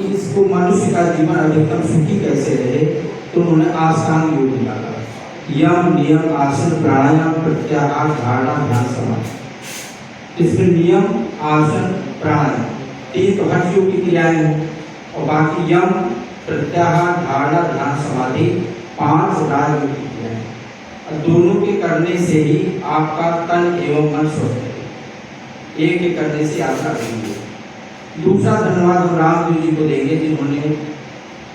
कि इसको मनुष्य का जीवन अधिकतम सुखी कैसे रहे, तो उन्होंने आसान योग निकाला। यम, नियम, आसन, प्राणायाम, प्रत्याहार, धारणा, ध्यान, समाधि। इसमें नियम, आसन, प्राणायाम तीन तो हठ योग की क्रियाएं हैं, और बाकी यम, प्रत्याहार, धारणा, ध्यान, समाधि 5 राजयोग की क्रियाएं। दोनों के करने से ही आपका तन एवं मन स्वस्थ है। एक के करने से यात्रा रहेगी। दूसरा धन्यवाद हम रामदेव जी को देंगे जिन्होंने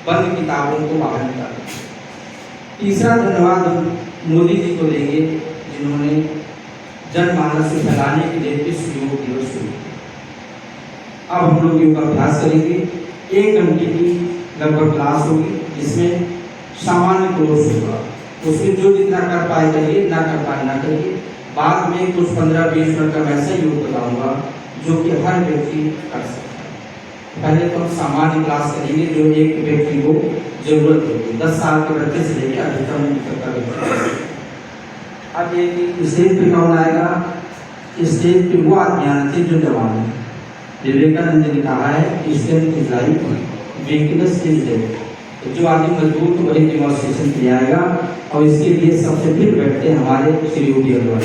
बंद किताबों को बाहर निकाला। तीसरा धन्यवाद हम मोदी जी को देंगे जिन्होंने जनमानस से फैलाने के लिए विश्व योग दिवस शुरू किया। अब हम लोग योग अभ्यास करेंगे। 1 घंटे की लगभग क्लास होगी जिसमें सामान्य कोर्स होगा। उसमें जो जितना कर पाए करिए, ना कर पाए ना करिए। बाद में कुछ 15-20 मिनट का वैसा योग बताऊंगा जो कि हर व्यक्ति कर सकता है। पहले तो हम सामान्य क्लास करेंगे जो एक व्यक्ति को जरूरत होगी। 10 साल के बच्चे से लेकर अधिकतम तक का व्यक्ति। अब ये स्टेज पे कौन आएगा? स्टेज पे वो आदमी आना चाहिए जो जवान है। विवेकानंद ने कहा है strength is life, weakness is death. जो आदमी मजबूत वही डेमोन्स्ट्रेशन किया जाएगा, और इसके लिए सबसे फिट बैठते हैं हमारे श्री योगी अग्रवाल।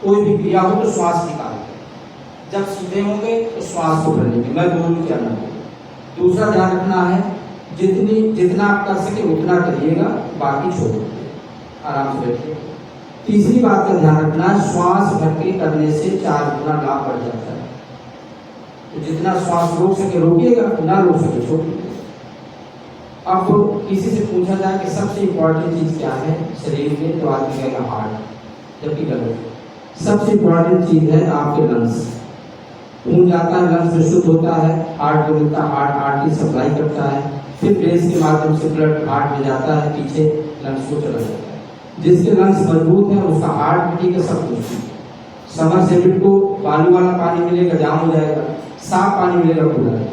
कोई भी क्रिया हो तो श्वास निकालें। जब सीधे होंगे तो श्वास को भरेंगे, मैं बोलूँ क्या ना बोलूँ। दूसरा ध्यान रखना है जितना आप कर सके उतना करिएगा, बाकी छोड़ दीजिए, आराम से बैठिए। तीसरी बात का ध्यान रखना है, श्वास भर के करने से 4 गुना लाभ बढ़ जाता है। तो जितना श्वास रोक सके रोकिएगा, ना रोक सके छोड़ दीजिए। अब तो किसी से पूछा जाए कि सबसे इम्पोर्टेंट चीज क्या है शरीर में, तो आदमी कहेगा हार्ट, जबकि गलत। सबसे इम्पोर्टेंट चीज है आपके लंग्स। खून जाता है, लंग्स में शुद्ध होता है, हार्ट को मिलता है, हार्ट की सप्लाई करता है, फिर ब्रेन के माध्यम से ब्लड हार्ट में जाता है, पीछे लंग्स को चला जाता है। जिसके लंग्स मजबूत है उसका हार्ट भी ठीक है, सब कुछ ठीक है। समर सेबिट को बालू वाला पानी मिलेगा, जाम हो जाएगा, साफ पानी मिलेगा, खुला है।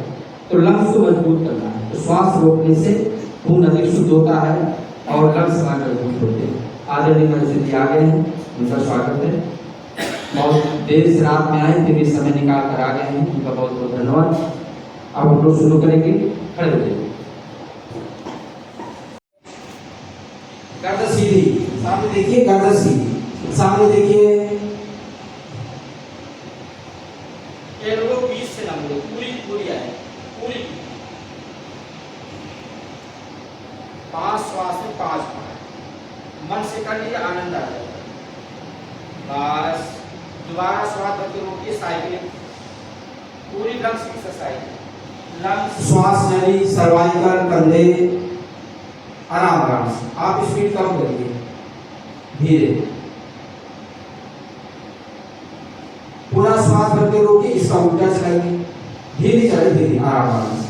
तो लंग्स को मजबूत करना है। तो श्वास रोकने से खून अधिक शुद्ध होता है और लंग्स मजबूत होते हैं। आदरणीय महर्षि जी आ गए हैं, उनका स्वागत है। बहुत देर से रात में आए, फिर भी समय निकाल कर आ गए हैं, उनका बहुत बहुत धन्यवाद। अब हम लोग शुरू करेंगे। खड़े हो जाइए। गर्दन सीधी, सामने देखिए, गर्दन सीधी, सामने देखिए। एल्बो 20 से ना मुड़े, पूरी आए, पूरी 5 श्वास में 5 बार मन से कर लीजिए, आनंद आ जाएगा। बस दोबारा श्वास भरते रोकिए, साइकिलिंग पूरी लंग्स की एक्सरसाइज। लंग्स, श्वास नली, सर्वाइकल, कंधे, आराम से। आप स्पीड कम करिए, धीरे। पूरा श्वास भरते रोकिए, इसका उल्टा चलाइए, धीरे चलाइए, धीरे आराम से।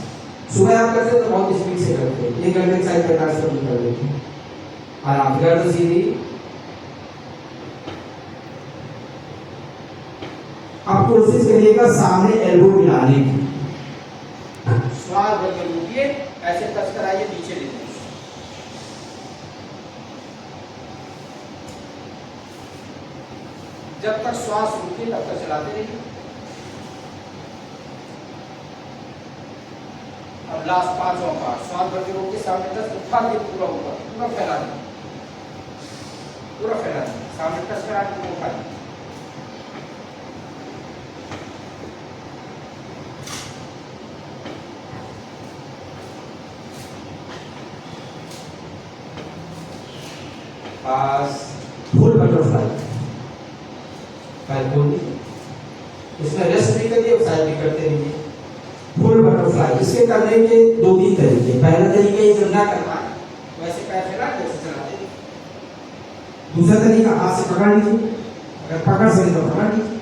सुबह आप करते तो बहुत स्पीड से करते हैं, 1 घंटे एक्सरसाइज 50 मिनट कर देते हैं, आराम से। गर्दन सीधी। आप कोशिश करिएगा सामने एल्बो मिलाने की। श्वास भरके रोकिए, ऐसे टच कराइए, नीचे ले जाइए। जब तक श्वास रुके तब तक चलाते रहिए। अब लास्ट 5वां पार्ट, श्वास भरके रोकिए, सामने टच उठा के पूरा ऊपर, पूरा फैला दें, पूरा फैला दें, सामने टच करा के उठा दें। बस फुल बटरफ्लाई, इसमें रेस्ट भी करिए, साइड भी करते रहिए। फुल बटरफ्लाई इसके करने के 2-3 तरीके। पहला तरीका ये जब ना कर पाए वैसे पैर फैला के चलाते। दूसरा तरीका हाथ से पकड़ लीजिए, अगर पकड़ सके तो पकड़ लीजिए,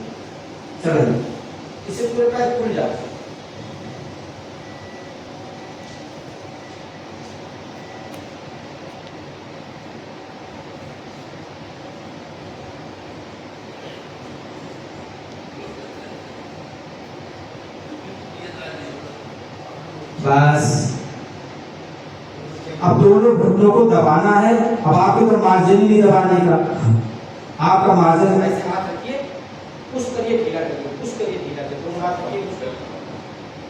चलाइए, इससे पूरे पैर खुल जाते हैं। बस अब दोनों घुटनों को दबाना है। अब आपके तो मार्जिन नहीं दबाने का, आपका मार्जिन ऐसे हाथ रखिए, पुश करिए, ढीला करिए, पुश करिए, ढीला करिए, दोनों हाथ रखिए, पुश करिए।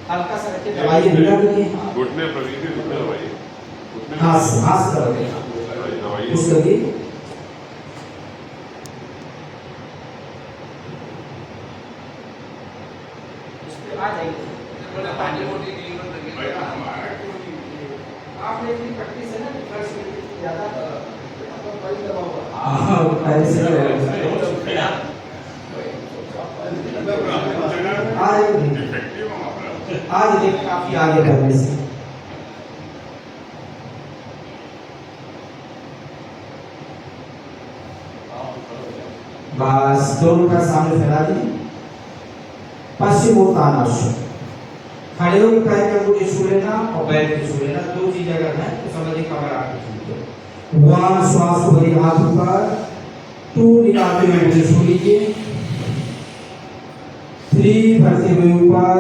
हल्का सा रखिए, दवाई मिला दीजिए। घुटने पर लीजिए, घुटने दबाइए। हाँ हाथ से दबाइए, दबाइए। पुश करिए। इस पे आ जाएगी। आपने इतनी प्रैक्टिस है ना, फर्स्ट में ज्यादा बड़ी दबा हुआ। हाँ पहले से आज देख काफी आगे बढ़ने से। बस दोनों का सामने फैला दीजिए। पश्चिमोत्तानासन, खड़े होकर पैर के अंगूठे छू लेना और पैर के छू लेना, दो चीजें अगर है तो समझिए कमर आपकी छू लो। वन, श्वास को भरिए हाथ ऊपर, टू निकालते हुए अंगूठे छू लीजिए, थ्री भरते हुए ऊपर,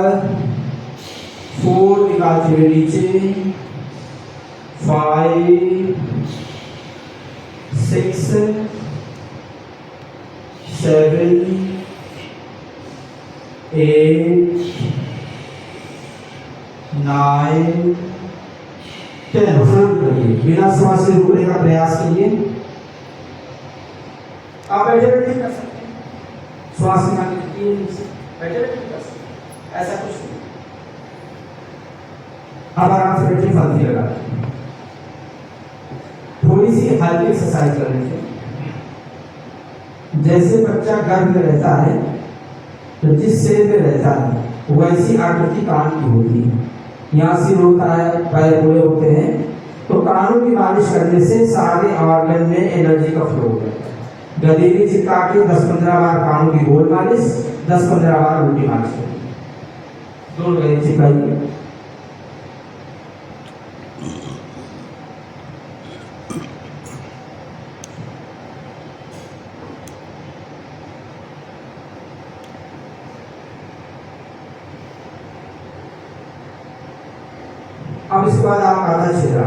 फोर निकालते हुए नीचे, फाइव, सिक्स, सेवन, 8, 9, 10। होल्ड करिए, बिना श्वास से रुकने का प्रयास करिए। आप बैठे बैठे कर सकते हैं, श्वास निकालने के लिए बैठे बैठे कर सकते हैं, ऐसा कुछ नहीं। अब आराम से बैठे, फालतू लगा थोड़ी सी हल्की एक्सरसाइज कर लीजिए। जैसे बच्चा गर्भ में रहता है तो जिस शेर में रहता है वैसी आकृति कान की होती है। यहाँ सिर होता है, पैर पूरे होते हैं, तो कानों की मालिश करने से सारे ऑर्गन में एनर्जी का फ्लो होता है। गदीली चिपका के 10-15 बार कानों की गोल मालिश, 10-15 बार उल्टी मालिश करिए। दोनों गदीली चिपकाइए। अब इसके बाद आप आधा चेहरा,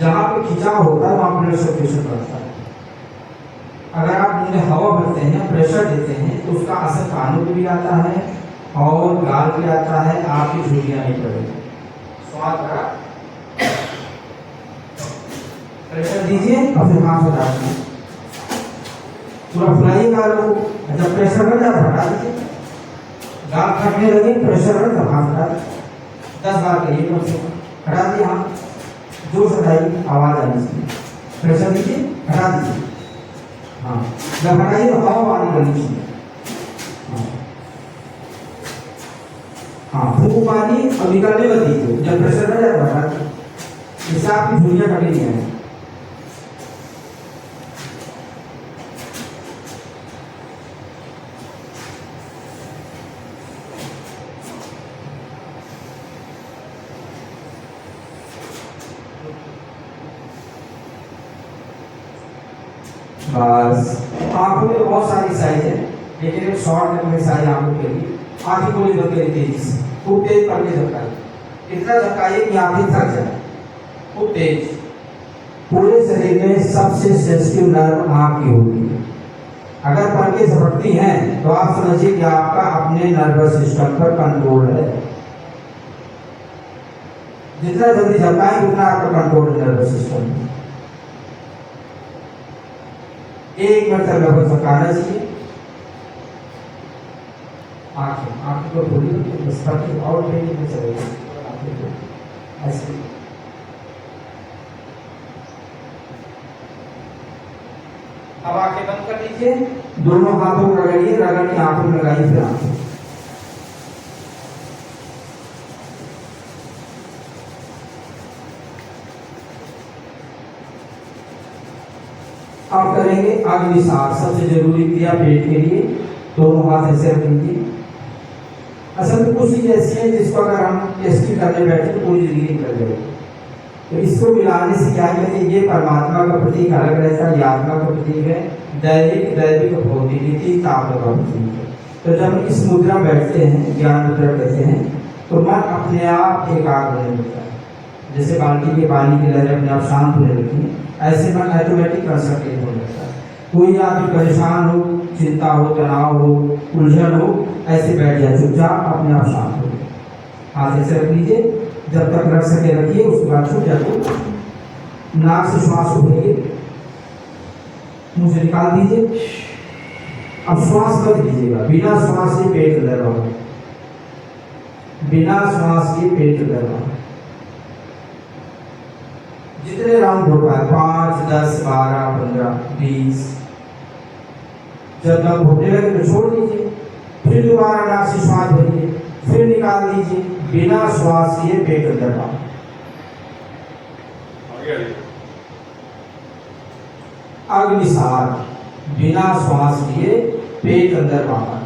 जहां पे खिंचाव होता है वहां ब्लड सर्कुलेशन बढ़ता है। अगर आप मुंह में हवा भरते हैं, प्रेशर देते हैं, तो उसका असर कानों पे भी आता है और गाल पे आता है, आपकी झुर्रियां नहीं पड़ेगी। स्वाद का प्रेशर दीजिए और फिर हाथ हटा दीजिए, पूरा फुलाइए गाल को। जब प्रेशर बढ़ जाए हटा दीजिए, गाल फटने लगे, प्रेशर बढ़ तो हाथ हटा दीजिए। 10 बार करिए कम से कम। हटा दिए हाथ, जोर से हटाइए, आवाज आनी चाहिए। प्रेशर दीजिए, हटा दीजिए। हाँ, जब हटाइए तो हवा बाहर निकलनी चाहिए। हाँ, फूंक मारिए और निकलने मत दीजिए। जब प्रेशर बढ़ जाए हटा दीजिए, इससे आपकी झुर्रियां कटी नहीं है। बस, आंखों में बहुत सारी साइज है, लेकिन एक शॉर्ट में साइज आंखों के लिए। आंखें खोली बंद करिए तेजी से, खूब तेज करके झपकाइए, इतना झपकाइए कि आंखें थक जाए, खूब तेज। पूरे शरीर में सबसे सेंसिटिव नर्व आंख की होती है। अगर पलकें झपकती हैं तो आप समझिए कि आपका अपने नर्वस सिस्टम पर कंट्रोल है। जितना जल्दी झपकाएंगे उतना आपका कंट्रोल है नर्वस सिस्टम में। एक मिनट तक लगभग झपकाना चाहिए। आंखें को खोलिए, बस पलकें और तेजी में चलेगी ऐसे। अब आंखें बंद कर लीजिए, दोनों हाथों को रगड़िए, रगड़ के आंखों में लगाइए, फिर आंखें। आप करेंगे अग्नि सांस, सबसे जरूरी क्रिया पेट के लिए। दोनों हाथ ऐसे रख लीजिए। असल में कुछ चीज ऐसी है जिसको अगर हम टेस्ट करने बैठे तो पूरी जिंदगी निकल जाएगी। तो इसको मिलाने से क्या कहते हैं, ये परमात्मा का प्रतीक अलग रहता है, ये आत्मा का प्रतीक है, दैविक दैविक भौतिक नीति तात्व का प्रतीक है। तो जब इस मुद्रा में बैठते हैं, ज्ञान मुद्रा कहते हैं, तो मन अपने आप एकाग्र होने लगता है। जैसे बाल्टी के पानी की लहरें अपने आप शांत होने लगती है, ऐसे मन ऑटोमेटिक कंसंट्रेट होने लगता है। कोई आदमी परेशान हो, चिंता हो, तनाव हो, उलझन हो, ऐसे बैठ जाए चुपचाप, अपने आप शांत हो। हाथ ऐसे रख लीजिए, जब तक रख सके रखिए, उसके बाद छूट जाए। नाक से श्वास उठाइए, मुंह से निकाल दीजिए। अब श्वास मत लीजिएगा, बिना श्वास के पेट अंदर रहो, बिना श्वास के पेट अंदर रहो। जितने राउंड हो पाए, 5, 10, 12, 15, 20। जब तक घुटने लगे तो छोड़ दीजिए, फिर दोबारा नाक से श्वास भरिए, फिर निकाल दीजिए, बिना श्वास लिए पेट अंदर रहो। अग्निसार, बिना श्वास लिए पेट अंदर बाहर।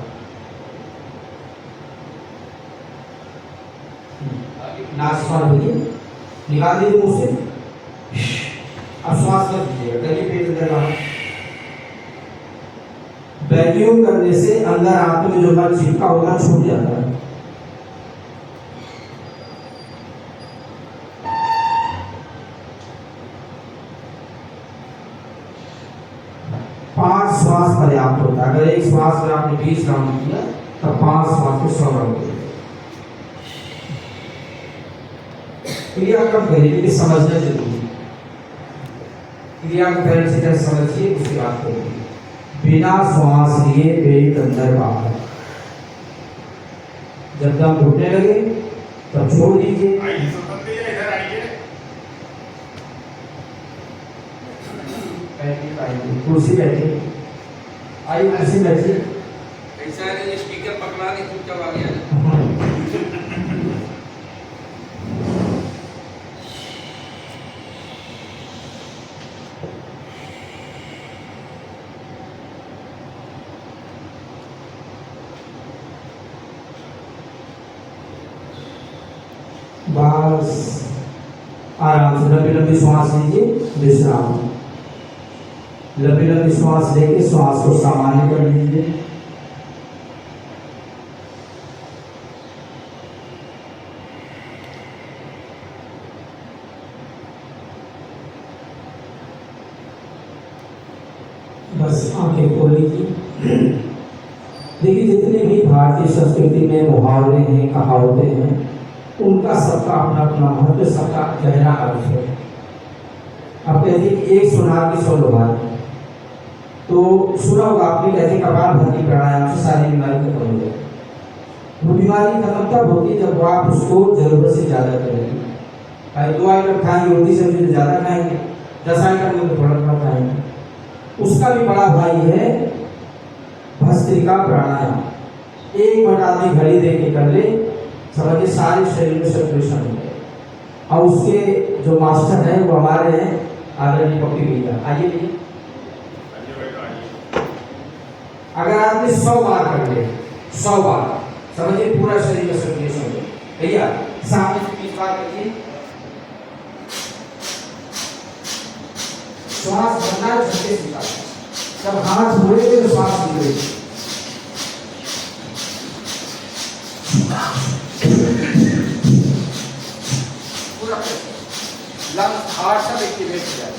नाक श्वास भरिए, निकाल दीजिए मुंह से। अब श्वास मत लीजिएगा, करिए पेट अंदर बाहर। वैक्यूम करने से अंदर आंतों में जो मल चिपका होगा छूट जाता है। पांच श्वास पर्याप्त होता है। अगर एक श्वास में आपने 20 राउंड किया तो 5 श्वास में 100 राउंड किया। क्रिया कम करिए, लेकिन समझना जरूरी है। क्रिया को पहले से समझिए, उसके बाद करिए। बिना श्वास लिए पेट अंदर बाहर। जब दम घुटने लगे तब छोड़ दीजिए। कुर्सी बैठिए, आइए कुर्सी बैठिए। ऐसा है स्पीकर पकड़ा के चुपचाप आ गया। बस आराम से लंबी लंबी श्वास लीजिए, विश्राम। लंबी लंबी श्वास लेके श्वास को सामान्य कर लीजिए। बस आंखें खोल लीजिए। देखिए, जितने भी भारतीय संस्कृति में मुहावरे हैं, कहावतें हैं, उनका सबका अपना अपना महत्व, सबका गहरा अर्थ है। अब कहते हैं कि एक सुनार की 100 लोहार। तो सुना होगा आपने, कहते कपालभाति प्राणायाम से सारी बीमारी खत्म हो जाए। वो बीमारी खत्म तब होती है जब आप उसको जरूरत से ज़्यादा करेंगे। भाई 2 आइटम खाएंगे, रोटी सब्जी तो ज़्यादा खाएंगे, 10 आइटम में तो थोड़ा थोड़ा खाएंगे। उसका भी बड़ा भाई है भस्त्रिका प्राणायाम। 1 मिनट आदमी घड़ी देख के कर ले, समझिए सारे शरीर में सर्कुलेशन हो जाए। और उसके जो मास्टर हैं वो हमारे हैं आदरणीय पप्पी भैया। आइए भैया, अगर आपने 100 बार कर ले, 100 बार, समझिए पूरा शरीर में सर्कुलेशन हो जाए। भैया सामने से 20 बार करिए। श्वास भरना है, झटके से निकालना। जब हाथ मुड़ेंगे तो श्वास निकलेगी। लंग्स हार्ट सब एक्टिवेट हो जाए।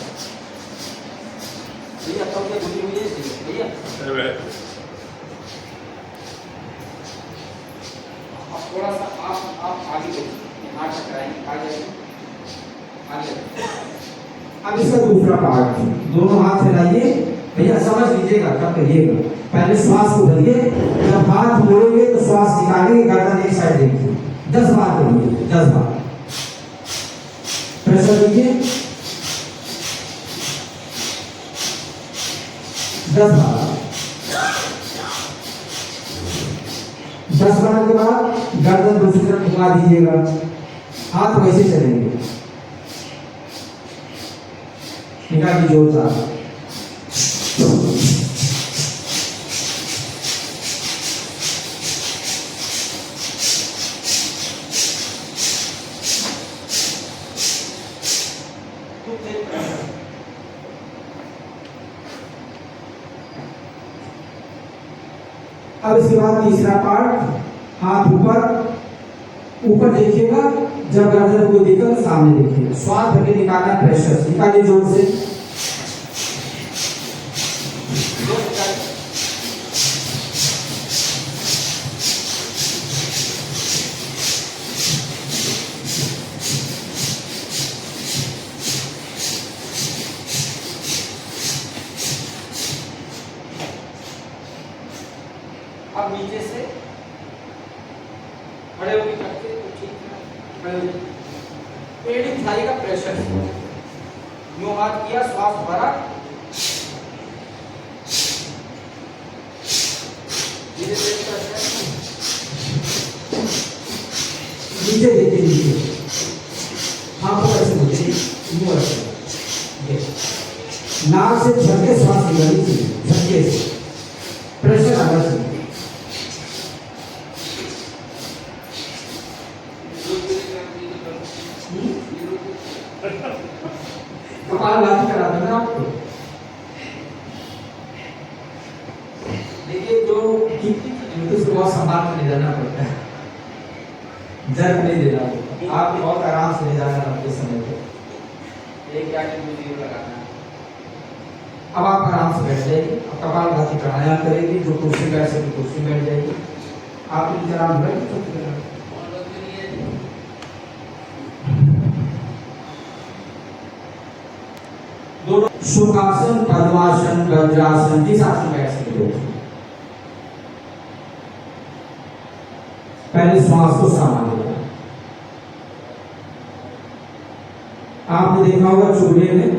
भैया तो क्या बुद्धि हुई है भैया? अब थोड़ा सा आप आगे देखिए, हाथ टकराएंगे, आगे आगे। अब इसका दूसरा पार्ट, दोनों हाथ फैलाइए। भैया समझ लीजिएगा, कब करिएगा। पहले श्वास को भरिए, जब हाथ मोड़ेंगे तो श्वास निकालेंगे, गर्दन एक साइड देखिए। 10 बार करिए, 10 बार प्रेशर दीजिए। 10 बार। 10 बार के बाद गर्दन दूसरी तरफ घुमा दीजिएगा, हाथ वैसे चलेंगे। निकालिए जोरदार। अब इसके बाद तीसरा पार्ट, हाथ ऊपर ऊपर देखिएगा। जब गर्दन को दिक्कत तो सामने देखिएगा। श्वास भर के निकालना, प्रेशर निकालिए जोर से। से खड़े होकर करते तो ठीक है। खड़े हो जाइए। एड़ी थाई का प्रेशर यूं हाथ किया, श्वास भरा, धीरे धीरे प्रेशर नीचे देखिए, नीचे हाथों ऐसे नीचे, यूं ऐसे नाक से झटके श्वास निकाली थी, झटके से प्रेशर आना चाहिए। कपाल भाती करा देना आपको। देखिए जो उसको बहुत संभाल कर ले जाना पड़ता है, जर्क नहीं देना होगा, आप बहुत आराम से ले जाना अपने समय पे। एक क्या दूसरी लगाना। अब आप आराम से बैठ जाइए, कपाल भाती प्राणायाम करेंगे, जो कुर्सी बैठ सके कुर्सी बैठ जाइए, आप नीचे आराम बैठ सकते। दोनों सुखासन, पद्मासन, वज्रासन, जिस आसन बैठ सकते हो। पहले श्वास को सामान्य करें। आपने देखा होगा चूल्हे में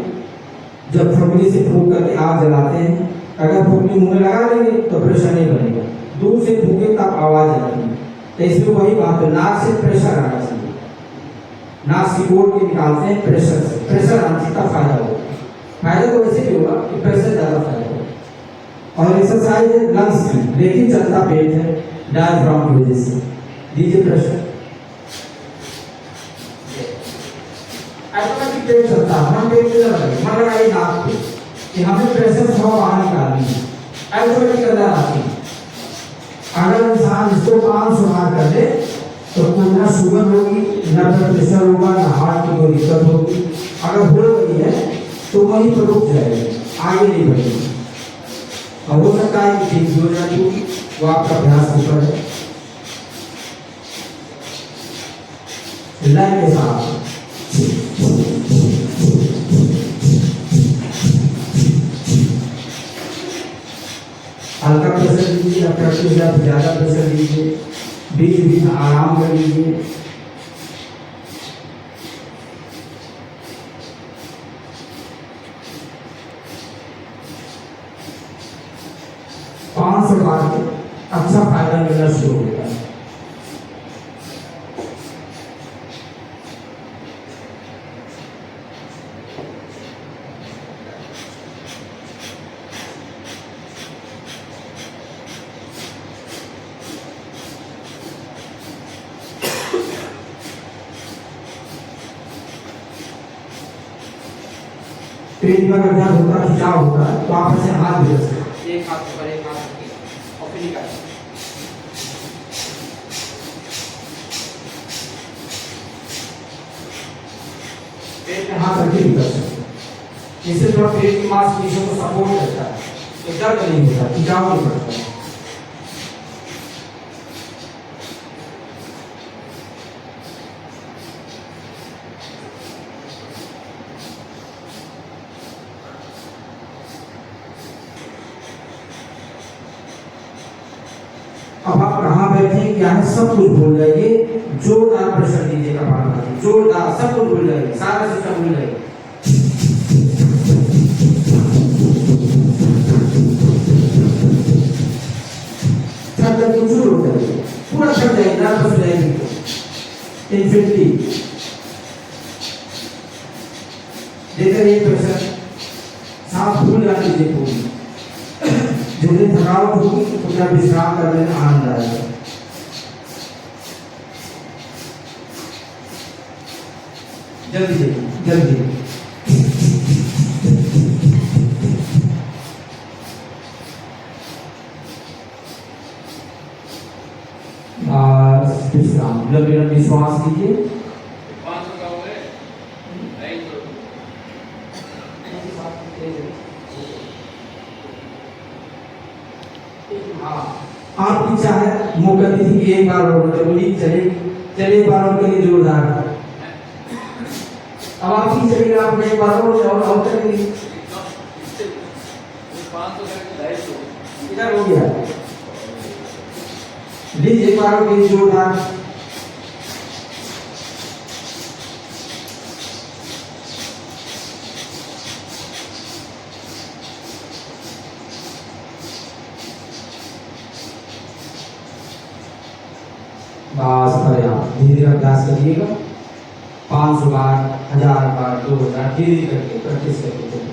जब फुकनी से फूंक करके आग जलाते हैं, अगर फुकनी मुंह में लगा लेंगे तो प्रेशर नहीं बनेगा, दूर से फूके तब आवाज आएगी। तो इसमें वही बात है, नाक से प्रेशर आना चाहिए, नाक से बोल के निकालते हैं प्रेशर से, प्रेशर आने से तब फायदा होगा। फायदा तो वैसे भी होगा कि प्रेशर ज्यादा फायदा होगा। और एक्सरसाइज है लंग्स की, लेकिन चलता पेट है डायफ्राम की वजह से, दीजिए प्रेशर। ऑटोमेटिक पेट चलता है, मन पेट में लगाइए, मन लगाइए नाक पे कि हमें प्रेशर हवा बाहर निकालनी है, ऑटोमेटिक अंदर आती है। अगर इंसान इसको 500 बार कर ले तो ना शुगर होगी, ना ब्लड प्रेशर होगा, ना हार्ट की कोई दिक्कत होगी। अगर हो गई है तो वहीं पर रुक जाएगी, आगे नहीं बढ़ेगी। और हो सकता है कि ठीक हो जाती होगी, वो आपका अभ्यास ऊपर है। लय के साथ हल्का प्रेशर दीजिए, ज्यादा प्रेशर दीजिए, बीच बीच में आराम कर लीजिए। पांच सौ बार के अच्छा फायदा मिलना शुरू होता है। पेट में अगर दर्द होता है, खिंचाव होता है, तो आप ऐसे हाथ भी रख सकते हैं, एक हाथ ऊपर एक हाथ नीचे और फिर निकाल। पेट में हाथ रख के भी कर सकते हैं। इससे थोड़ा पेट की मांसपेशियों को सपोर्ट करता है, तो दर्द नहीं होता, खिंचाव नहीं पड़ता है। अब आप कहाँ बैठे क्या है सब कुछ भूल जाइए, जोरदार प्रेशर दीजिए कपाल भाती, जोरदार, सब कुछ भूल जाइए, सारा सिस्टम भूल जाइए। थक करके शुरू हो जाइए, पूरा थक जाइए, नर्वस हो जाएगी इन्फिनिटी। देखकर ये प्रेशर सांस भूल जाने दीजिए पूरी। जितनी थकावट होगी उतना विश्राम करने में आनंद आएगा। जल्दी जल्दी बस विश्राम, लंबी लंबी श्वास लीजिए। 500 का हो गए, 250। हाँ, आपकी चाहे मुकद्दी थी एक बार और बोली चले चले, एक बार और करिए जोरदार। अब आपकी चलेगी, आप एक बार और करेंगे। 500 का 250 इधर हो गया। लीजिए एक बार के जोरदार बस पर्याप्त। धीरे धीरे अभ्यास करिएगा, 500 बार, 1000 बार, 2000 धीरे धीरे करके प्रैक्टिस करके चलिए।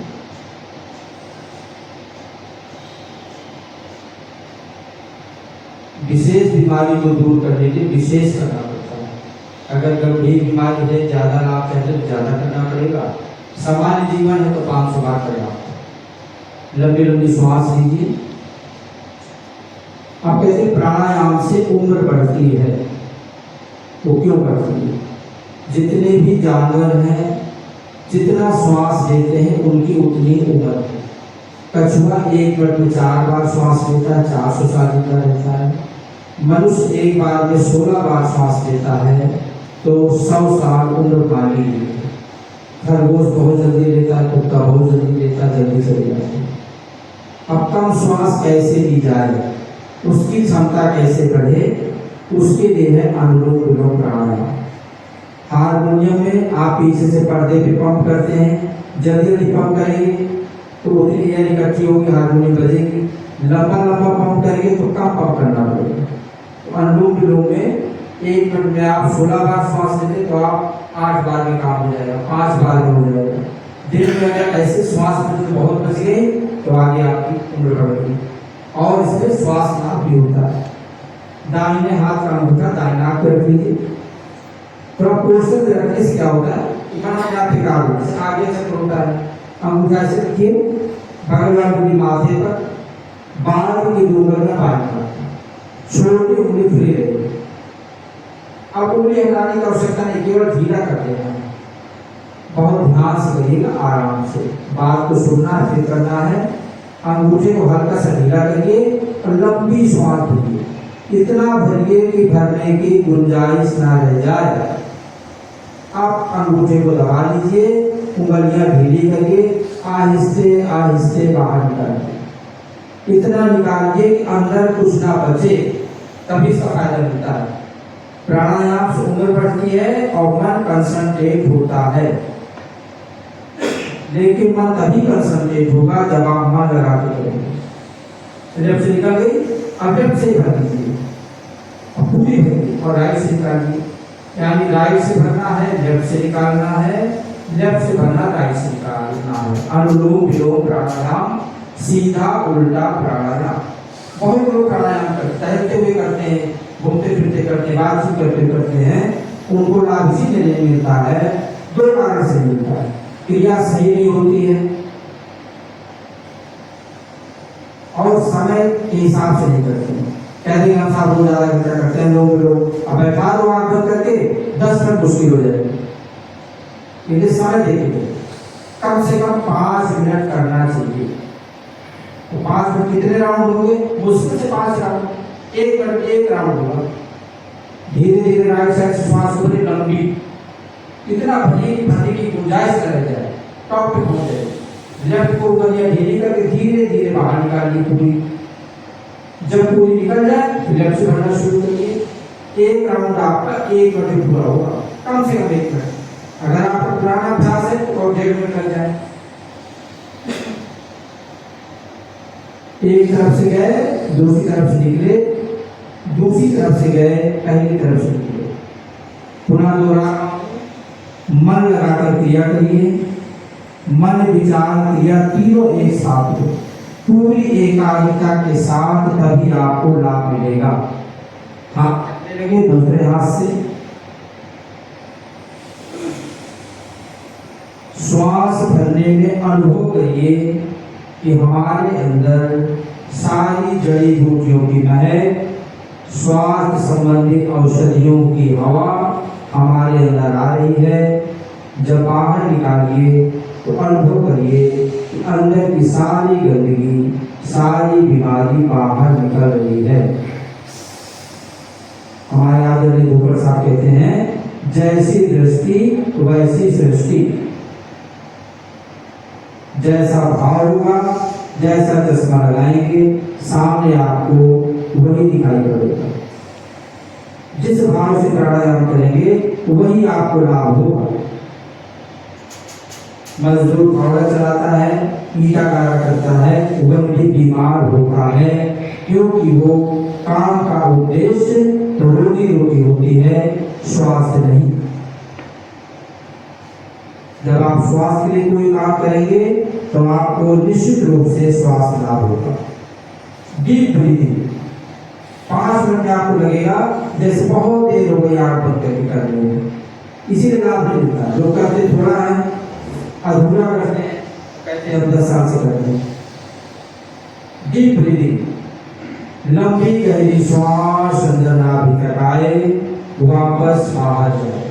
विशेष बीमारी को दूर करने के लिए विशेष करना पड़ता है। अगर गंभीर बीमारी है, ज्यादा लाभ चाहते तो ज्यादा करना पड़ेगा। सामान्य जीवन है तो 500 बार पर्याप्त है। लंबी लंबी श्वास लीजिए। आप कहते हैं प्राणायाम से उम्र बढ़ती है, वो क्यों बढ़ती है? जितने भी जानवर हैं, जितना श्वास लेते हैं उनकी उतनी उम्र है। कछुआ 1 मिनट में 4 बार श्वास लेता है, 400 साल जिंदा रहता है। मनुष्य एक बार में 16 बार श्वास लेता है तो 100 साल उम्र पानी है। खरगोश बहुत जल्दी लेता है, कुत्ता बहुत जल्दी लेता है, जल्दी चली जाती है। अब कम श्वास कैसे ली जाए, उसकी क्षमता कैसे बढ़े, उसके लिए है अनुलोम विलोम प्राणायाम। हारमोनियम में आप पीछे से पर्दे पे पंप करते हैं, जल्दी जल्दी पंप करेंगे तो उतनी एयर इकट्ठी होगी, हारमोनियम बजेगी। लंबा लंबा पंप करेंगे तो कम पंप करना पड़ेगा। तो अनुलोम विलोम में 1 मिनट में आप 16 बार श्वास लेते तो आप 8 बार में काम हो जाएगा, 5 बार में हो जाएगा। दिन में अगर ऐसे श्वास बहुत बच गई तो आगे आपकी उम्र बढ़ेगी। और इसमें श्वास लाभ भी होता है। दाहिने हाथ का अंगूठा दाहिने हाथ पे रख लीजिए। थोड़ा पोस्टर पे रखने से क्या होता है, आगे चक्र होता है। अंगूठा से रखिए, बगल वाली उंगली माथे पर, बाएं की दो उंगलियां बाएं पर, छोटी उंगली फ्री रहेगी। अब उंगली हटाने की आवश्यकता नहीं, केवल ढीला कर देना है। बहुत ध्यान से करिएगा, आराम से बात को सुनना फिर करना है। अंगूठे को हल्का सा ढीला करिए और लंबी श्वास लीजिए। इतना भरिए कि भरने की गुंजाइश ना रह जाए। आप अंगूठे को दबा लीजिए, उंगलियां ढीली करके आहिस्ते आहिस्ते बाहर निकालिए। इतना निकालिए कि अंदर कुछ ना बचे, तभी इसका फायदा मिलता है। प्राणायाम से उम्र बढ़ती है और मन कंसंट्रेट होता है। लेकिन मन तभी कंसंट्रेट होगा जब आप मन लगा के करेंगे। लेफ्ट से निकल गई, अब लेफ्ट से भर दीजिए, पूरी भरिए और राइट से निकालिए। यानी राइट से भरना है, लेफ्ट से निकालना है, लेफ्ट से भरना, राइट से निकालना है। अनुलोम विलोम प्राणायाम, सीधा उल्टा प्राणायाम। बहुत लोग प्राणायाम टहलते हुए करते हैं, घूमते फिरते करते हैं, बातचीत करते हैं, उनको लाभ इसी में नहीं मिलता है, 2 कारण से मिलता है। क्रिया सही नहीं होती है और समय के हिसाब से नहीं करते हैं। कहते हैं हम साहब बहुत ज्यादा घंटा करते हैं, लोग अब बैठा दो आंख बंद करके 10 मिनट मुश्किल हो जाएगी। इन्हें समय देखिए, कम से कम 5 मिनट करना चाहिए। तो 5 मिनट कितने राउंड होंगे? मुश्किल से 5 राउंड, 1 मिनट 1 राउंड होगा। धीरे धीरे राइट साइड से श्वास भरे, लंबी, इतना भरने की गुंजाइश रह जाए, टॉप पे पहुंच जाए। लेफ्ट को उंगलियां ढीली करके धीरे धीरे बाहर निकालिए पूरी। जब पूरी निकल जाए तो लेफ्ट से भरना शुरू करिए। 1 राउंड आपका 1 मिनट में पूरा होगा, कम से कम 1 मिनट। अगर आपका पुराना अभ्यास है तो और 1.5 मिनट लग जाए। एक तरफ से गए, दूसरी तरफ से निकले, दूसरी तरफ से गए, पहली तरफ से निकले। पुनः दोहराना, मन लगाकर क्रिया करिए। मन विचार क्रिया तीनों एक साथ हो, पूरी एकाग्रता के साथ, तभी आपको लाभ मिलेगा। हाथ करने लगे दूसरे हाथ से, श्वास भरने में अनुभव करिए कि हमारे अंदर सारी जड़ी बूटियों की महक, स्वास्थ्य संबंधी औषधियों की हवा हमारे अंदर आ रही है। जब बाहर निकालिए तो अनुभव करिए कि अंदर की सारी गंदगी, सारी बीमारी बाहर निकल रही है। हमारे आदरणीय गोपाल साहब कहते हैं, जैसी दृष्टि वैसी सृष्टि। जैसा भाव होगा, जैसा चश्मा लगाएंगे, सामने आपको वही दिखाई पड़ेगा। से प्राणायाम करेंगे वही आपको लाभ होगा। मजदूर फावड़ा चलाता है, ईटा गारा करता है, वह भी बीमार होता है, क्योंकि वो काम का उद्देश्य रोजी रोटी होती है, स्वास्थ्य नहीं। जब आप स्वास्थ्य के लिए कोई काम करेंगे तो आपको निश्चित रूप से स्वास्थ्य लाभ होगा। डीप ब्रीथिंग 5 मिनट में आपको लगेगा जैसे बहुत देर हो गई आंख बंद करके कर रहे हैं, इसीलिए लाभ नहीं मिलता। लोग करते थोड़ा है, अधूरा करते हैं, कहते हैं 10 साल से करते हैं। डीप ब्रीथिंग, लंबी गहरी श्वास अंदर नाभि तक आए, वापस बाहर जाए।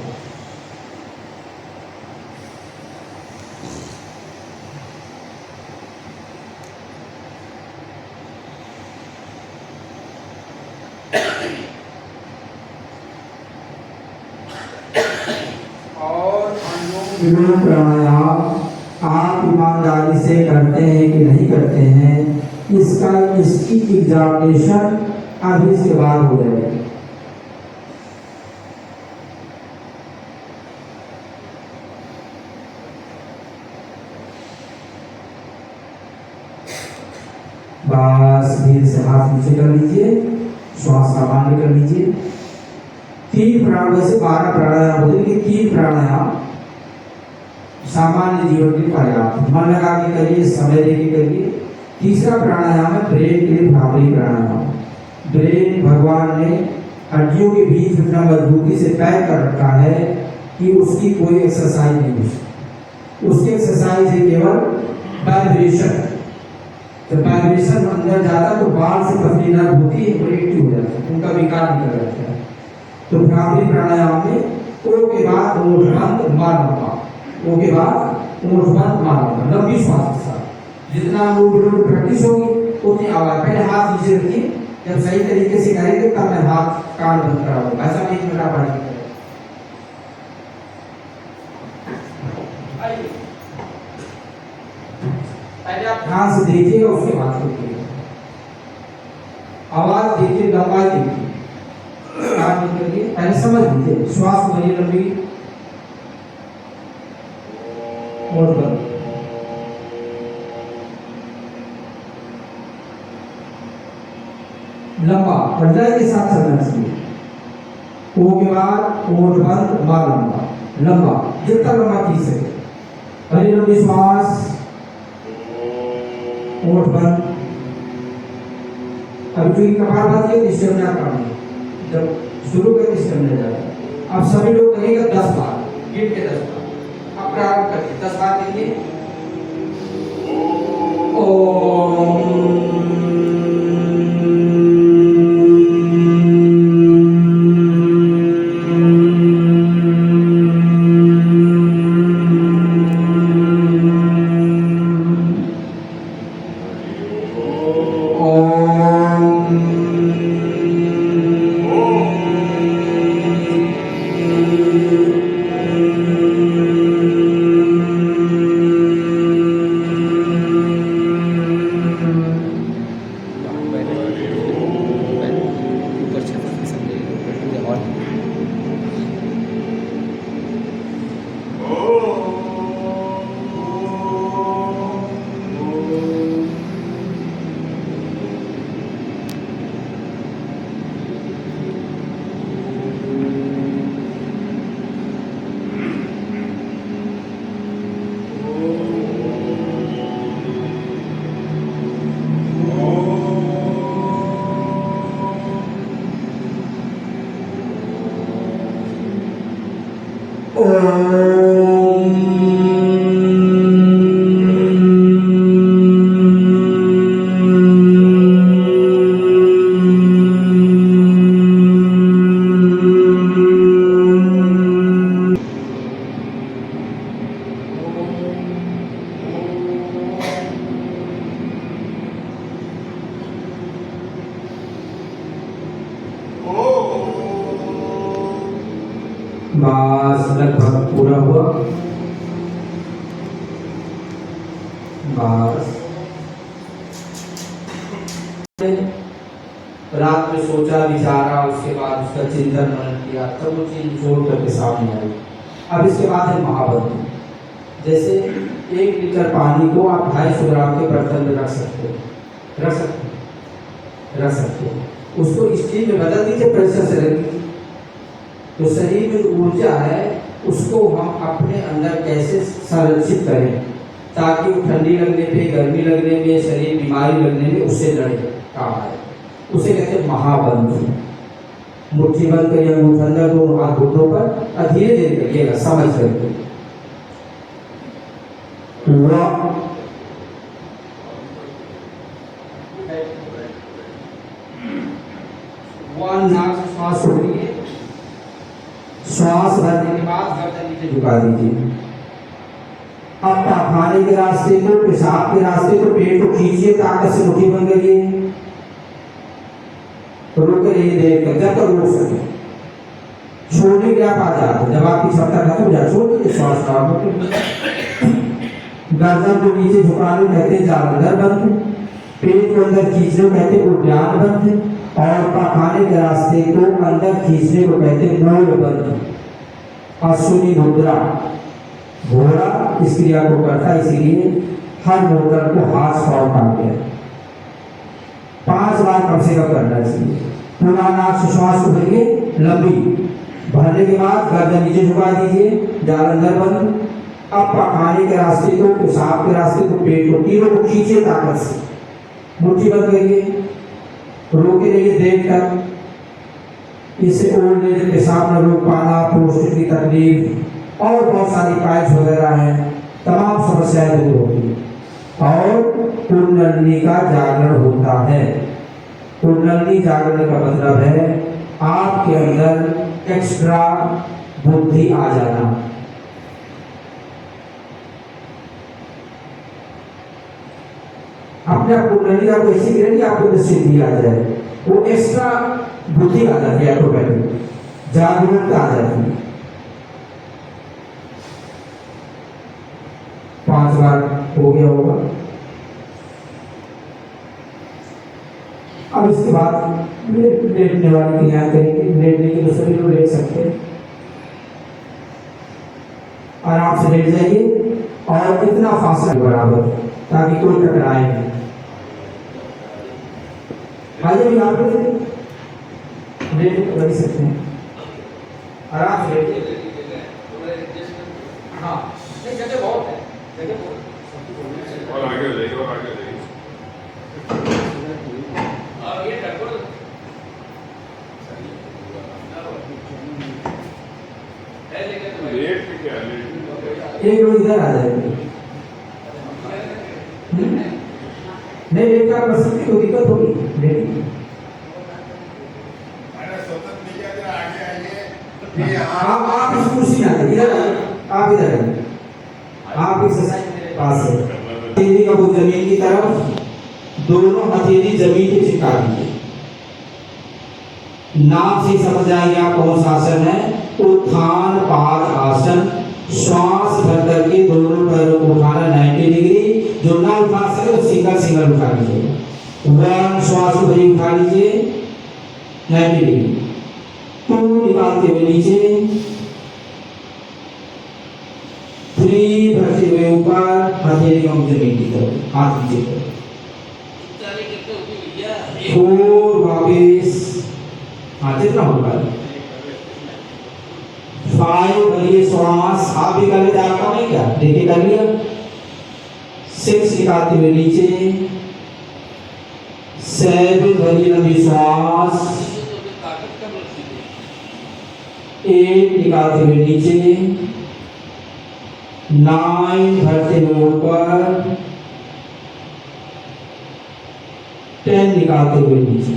विभिन्न प्राणायाम आप ईमानदारी से करते हैं कि नहीं करते हैं, इसकी एग्जामिनेशन अभी इसके बाद हो जाएगी। बस धीरे से हाथ नीचे कर लीजिए, श्वास सामान्य कर लीजिए। 3 प्राणायाम से 12 प्राणायाम होते हैं, लेकिन 3 प्राणायाम सामान्य जीवन के लिए पर्याप्त। मन लगा के करिए, समय दे के करिए। तीसरा प्राणायाम है ब्रेन के लिए भ्रामरी प्राणायाम। ब्रेन भगवान ने हड्डियों के बीच इतना मजबूती से पैक कर रखा है कि उसकी कोई एक्सरसाइज नहीं है। उसकी एक्सरसाइज है केवल वाइब्रेशन। जब वाइब्रेशन अंदर जाता है तो बाल से पतली नर्व होती है, वो एक्टिव हो जाती है, उनका विकार निकल जाता है। तो भ्रामरी प्राणायाम में ओ के बाद ओठ बंद मार लंबा, ओ के बाद ओठ बंद मार लंबा, लंबी श्वास के साथ। जितना मूवमेंट प्रैक्टिस होगी उतनी आवाज। पहले हाथ नीचे रखिए, जब सही तरीके से करेंगे तब मैं हाथ कान बंद कराऊंगा। ऐसा 1 मिनट आप आइए। पहले आप ध्यान से देखिएगा, उसके बाद देखिएगा। आवाज देखिए, लंबाई देखिए, कान बंद करिए। पहले समझ लीजिए, श्वास भरिए लंबी, ओठ बंद। लंबा पर्याय के साथ चलना चाहिए। ओ के बाद ओठ बंद, मार लंबा, लंबा जितना लंबा खींच सके। भरी लंबी श्वास, ओठ बंद। अभी जो कपालभाति है स्टेमिना काम है, जब शुरू करके स्टेमिना जाएगा। अब सभी लोग कहेंगे 10 बार, गिन के 10 बार। अब प्रारंभ करिए, 10 बार कहिए। ओम बस लगभग पूरा हुआ। बस रात में सोचा विचारा, उसके बाद उसका चिंतन मनन किया, तब वो चीज जोड़ करके सामने आई। अब इसके बाद है महाबंधु। जैसे 1 लीटर पानी को आप 250 ग्राम के बर्तन में रख सकते हो, रख सकते हो। उसको स्टील में बदल दीजिए, प्रेशर से रखिए, तो शरीर में जो ऊर्जा है उसको हम अपने अंदर कैसे संरक्षित करें ताकि वो ठंडी लगने पे, गर्मी लगने में, शरीर बीमारी लगने में उससे लड़े काम आए। उसे कहते हैं महाबंधु। मुट्ठी बंद करिए, अंगूठा दोनों हाथ घुटनों पर और धीरे धीरे करिएगा, समझ करके। नाक से श्वास छोड़िए, श्वास भरने के बाद गर्दन नीचे झुका दीजिए। अब खाने के रास्ते को, पेशाब के रास्ते को, पेट को खींचिए, ताकत से मुट्ठी बंद करिए, रुक रहिए देर तक, जब तक रोक सके। छोड़ने के आप आ जाते, जब आपकी क्षमता खत्म हो जाए छोड़ दीजिए, श्वास गर्दन को नीचे झुकाने कहते हैं जालंधर बंद, पेट को अंदर खींचने को कहते हैं उद्यान बंद, और पखाने के रास्ते को अंदर खींचने को कहते हैं मूल बंद। अश्विनी मुद्रा, घोड़ा इस क्रिया को करता है, इसलिए हर मुद्रा को हाथ सौंप आते 5 बार कम से कम करना चाहिए। पूरा नाक से श्वास को भरिए, लंबी भरने के बाद गर्दन नीचे झुका दीजिए, जालंधर बंद। अब पखाने के रास्ते को, पेशाब के रास्ते को, पेट को, तीनों को खींचे ताकत से, मुट्ठी बंद करिए, रोके रहिए देर तक। इससे ओल्ड एज, पेशाब न रोक पाना, प्रोस्टेट की तकलीफ और बहुत सारी पाइल्स वगैरह हैं, तमाम समस्याएं दूर होती है और कुंडली का जागरण होता है। कुंडली जागरण का मतलब है आपके अंदर एक्स्ट्रा बुद्धि आ जाना। अपने आप कुंडली का ऐसी गिरे कि आपको सिद्धि आ जाए, वो एक्स्ट्रा बुद्धि आ जाती है, ऑटोमेटिक जागरूकता आ जाती है। 5 बार हो गया होगा। अब इसके बाद लेटने वाली क्रिया करेंगे। लेटने के दूसरे लोग लेट सकते हैं, आराम से लेट जाइए और इतना फासला बराबर ताकि कोई टकराए नहीं। आइए यहाँ पे लेट कर सकते हैं, आराम से लेट। हाँ जगह बहुत है, और आगे जाइए, और आगे जाइए। लेट क्या लेट? एक लोग इधर आ जाएंगे, नहीं लेट का कर सकते, कोई दिक्कत होगी लेट। आप इस कुर्सी में आइए, इधर आप इधर आइए, आप इस पास है। हथेली का वो जमीन की तरफ, दोनों हथेली जमीन पे चिपका दीजिए। नाम से समझ जाएंगे आप कौन सा आसन है, उत्थान पाद आसन। श्वास भर करके दोनों पैरों को उठाना 90 डिग्री, जो ना उठा सके तो सिंगल उठा लीजिए। 1 श्वास को भरी उठा लीजिए 90 डिग्री, 2 निकालते हुए नीचे, 3 भरते हुए ऊपर, हथेली को जमीन की तरफ, हाथ नीचे करो, 4 वापिस, हाँ जितना होगा, 5 भरिए श्वास, आप भी कर लेते, आपका नहीं क्या देखिए कर लिया। 6 निकालते हुए नीचे, 7 भरिए लंबी श्वास, 8 निकालते हुए नीचे, 9 भरते हुए ऊपर, 10 निकालते हुए नीचे,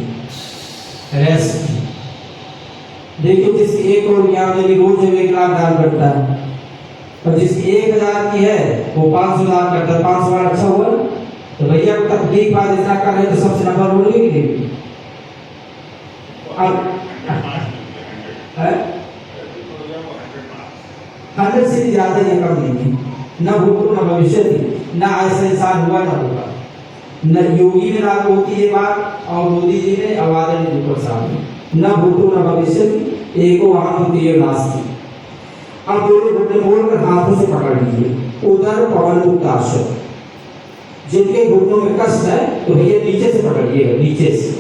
रेस्ट। देखिए जिसकी एक और ज्ञान यदि रोज 1 लाख दान करता है और जिसकी 1000 की है वो 500 दान करता है, 500 बार अच्छा हुआ। तो भैया को तकलीफ बात इतना कर रहे तो सबसे नंबर हो गई कि अब 100 से ज्यादा ये कम नहीं है, न भूत न भविष्य थी, न ऐसा इंसान हुआ न होगा। न योगी में राग होती है बात, और मोदी जी ने आवाज ऊपर सामने न भूतो न भविष्य एको वहां होती है नास्ती। अब दोनों घुटने मोड़कर हाथों से पकड़ लीजिए उधर पवन मुक्तासन। जिनके घुटनों में कष्ट है तो भैया नीचे से पकड़िएगा, नीचे से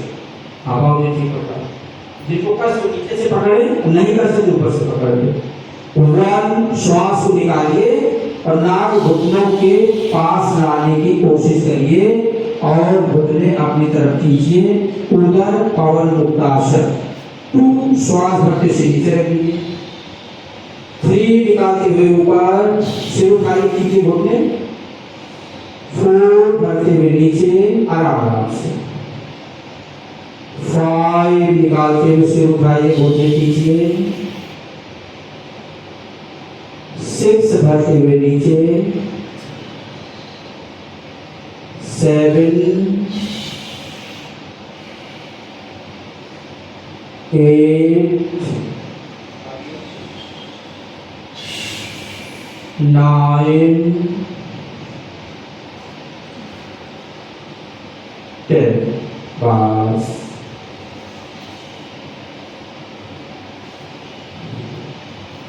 हवा में ठीक पकड़। जिनको कष्ट नीचे से पकड़े, नहीं कष्ट तो ऊपर से पकड़ ले। वन श्वास को निकालिए और नाक घुटनों के पास लाने की कोशिश करिए और घुटने अपनी तरफ खींचिए उधर पवन मुक्तासन। टू श्वास भरते से नीचे रखिए, थ्री निकालते हुए ऊपर, सिर उठाइए कीजिए घुटने, फोर भरते हुए नीचे आराम से, फाइव निकालते हुए सिर उठाइए घुटने कीजिए, सिक्स भरते हुए नीचे, सेवन, 8, 9, 10। बस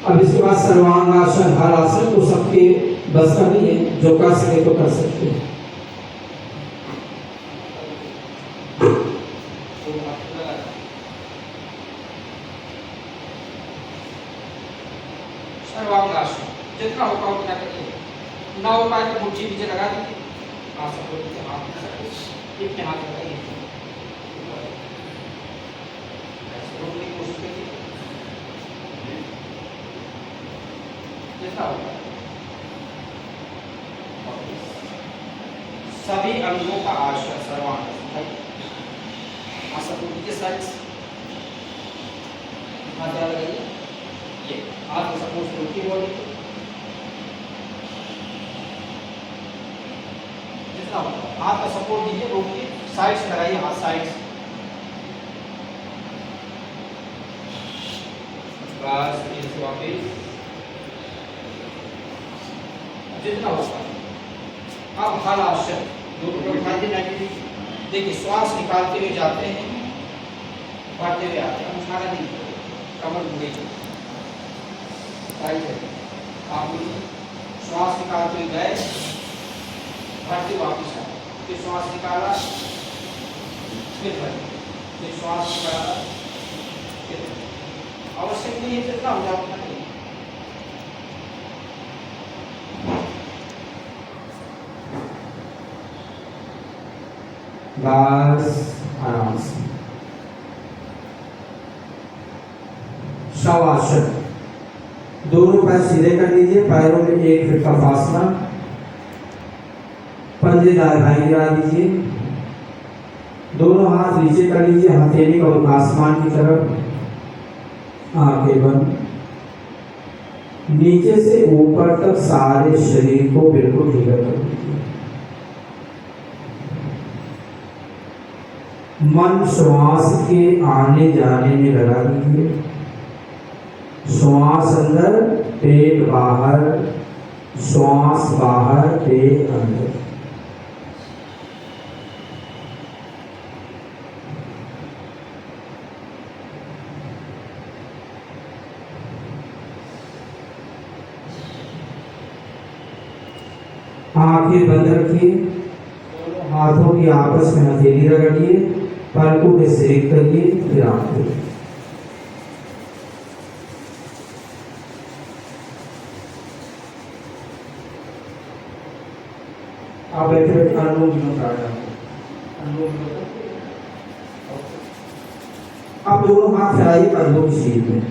अब इसके बाद सर्वांगासन, हर आसन तो सबके बस का नहीं है, जो कर सके तो कर सकते हैं। सर्वांगासन जितना होगा उतना करिए। ना हो पाए तो मुट्ठी नीचे लगा दीजिए, आसन को नीचे हाथ में रखिए, इतने हाथ लगाइए, ऐसे रोकने की कोशिश करिए जितना होगा। सभी अंगों का आश्रय सर्वांगासन, आसन को नीचे साइड हाथ लगाइए, ये हाथ को सपोर्ट से रोकिए बॉडी को, जितना होगा हाथ का सपोर्ट दीजिए, रोकिए, साइड से लगाइए, हाथ साइड से, बस फिर से वापस जितना होगा। अब हलासन दोनों उठाते हैं, देखिए श्वास निकालते हुए जाते हैं, बढ़ते हुए आते हैं, उठाना नहीं, कमर मुड़ेगी, आप श्वास निकालते हुए गए, भरते वापस आए, फिर श्वास निकाला, फिर भरे, फिर श्वास निकाला, फिर आवश्यक नहीं है जितना हो जाए। बस आराम से। शवासन, दोनों पैर सीधे कर लीजिए, पैरों में 1 फीट का फासला, पंजे दाएं बाएं गिरा दीजिए, दोनों हाथ नीचे कर लीजिए, हथेली का मुख आसमान की तरफ, आंखें बंद, नीचे से ऊपर तक सारे शरीर को बिल्कुल ढीला कर दीजिए। मन श्वास के आने जाने में लगा दीजिए, श्वास अंदर पेट बाहर, श्वास बाहर पेट अंदर। आंखें बंद रखिए, दोनों हाथों की आपस में हथेली रगड़िए, पलकों में सेक करिए, फिर आंखें। आप बैठे बैठे अनुलोम विलोम प्राणायाम। आप दोनों हाथ फैलाइए कंधों की सीध में,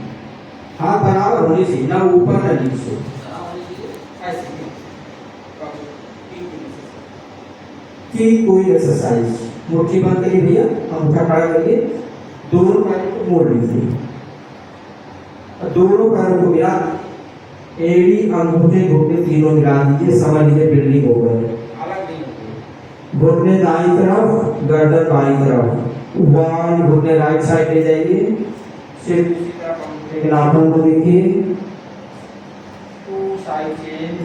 हाथ बराबर होने चाहिए, ना ऊपर ना नीचे। की कोई एक्सरसाइज, मुट्ठी बंद करिए भैया, अंगूठा खड़ा करिए, दोनों पैरों को मोड़ लीजिए, दोनों पैरों को मिला, एड़ी अंगूठे घुटने तीनों मिला दीजिए, समझ लीजिए बिल्डिंग हो गई। घुटने दाईं तरफ, गर्दन बाईं तरफ, वन, घुटने राइट साइड ले जाइए, सिर दूसरी तरफ, अंगूठे के नाखून को देखिए, टू साइड चेंज,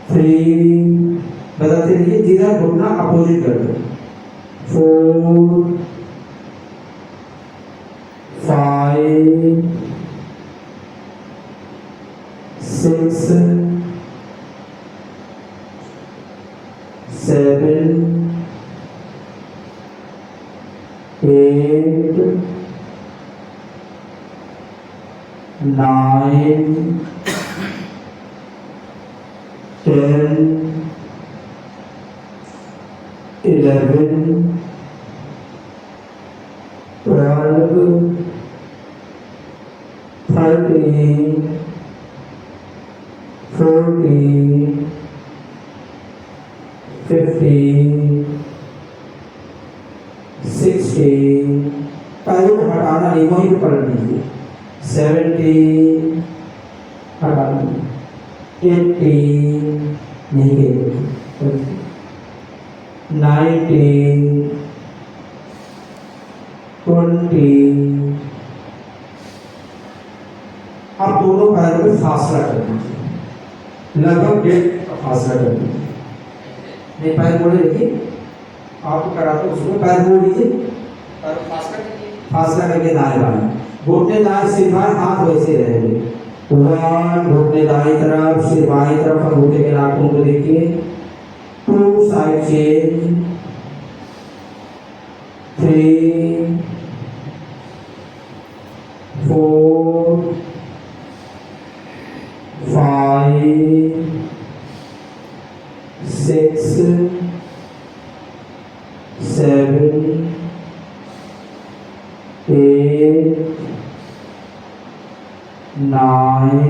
3, बताते रहिए, जिधर घुटना अपोजिट कर दो। 4 5 6 7 8 9 10 11 12 13 14 15 16 पैरों को हटाना नहीं, वहीं पे पलट दीजिए। 17 हटा दीजिए। 18 नहीं गए। 19 20। अब दोनों पैरों में फासला कर दीजिए, लगभग 1.5 का फासला कर दीजिए। नहीं पैर मोड़े रखिए, आपको कराते उसमें पैर मोड़ लीजिए, फासला करके दाएं बाएं, घुटने दाएं सिर बाएं, हाथ वैसे रहेंगे। 1 घुटने दाएं तरफ, सिर बाएं तरफ, और घुटने के नाखून को देखिए। 2 साइड चेंज। 3 4 5 6 7 8 9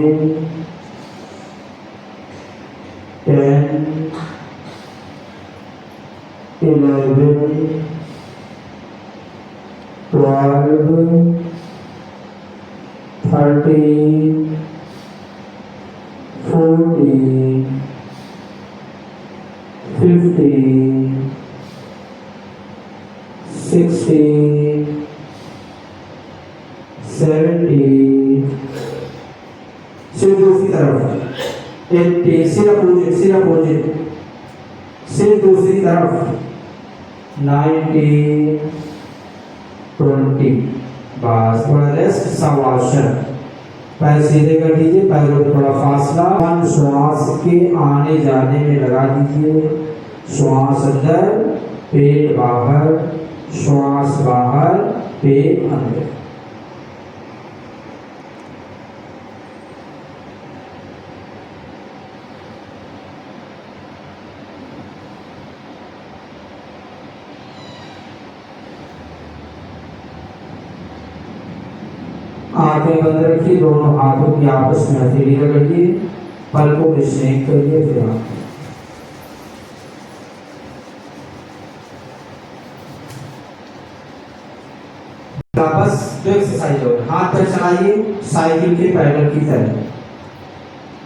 10 11 12 13 14 15 16 17। सिर दूसरी तरफ, 18 सिर अपोजिट, सिर दूसरी तरफ। 19 20। बस थोड़ा रेस्ट, शवासन। पैर सीधे कर दीजिए, पैरों में थोड़ा फासला। मन श्वास के आने जाने में लगा दीजिए। श्वास अंदर, पेट बाहर, श्वास बाहर, पेट अंदर। आंखें बंद रखिए, दोनों हाथों की आपस में हथेली रगड़िए, पलकों में स्नेह करिए, फिर आप बस जो एक्सरसाइज हो। हाथ पर चलाइए साइकिल के पैडल की तरह,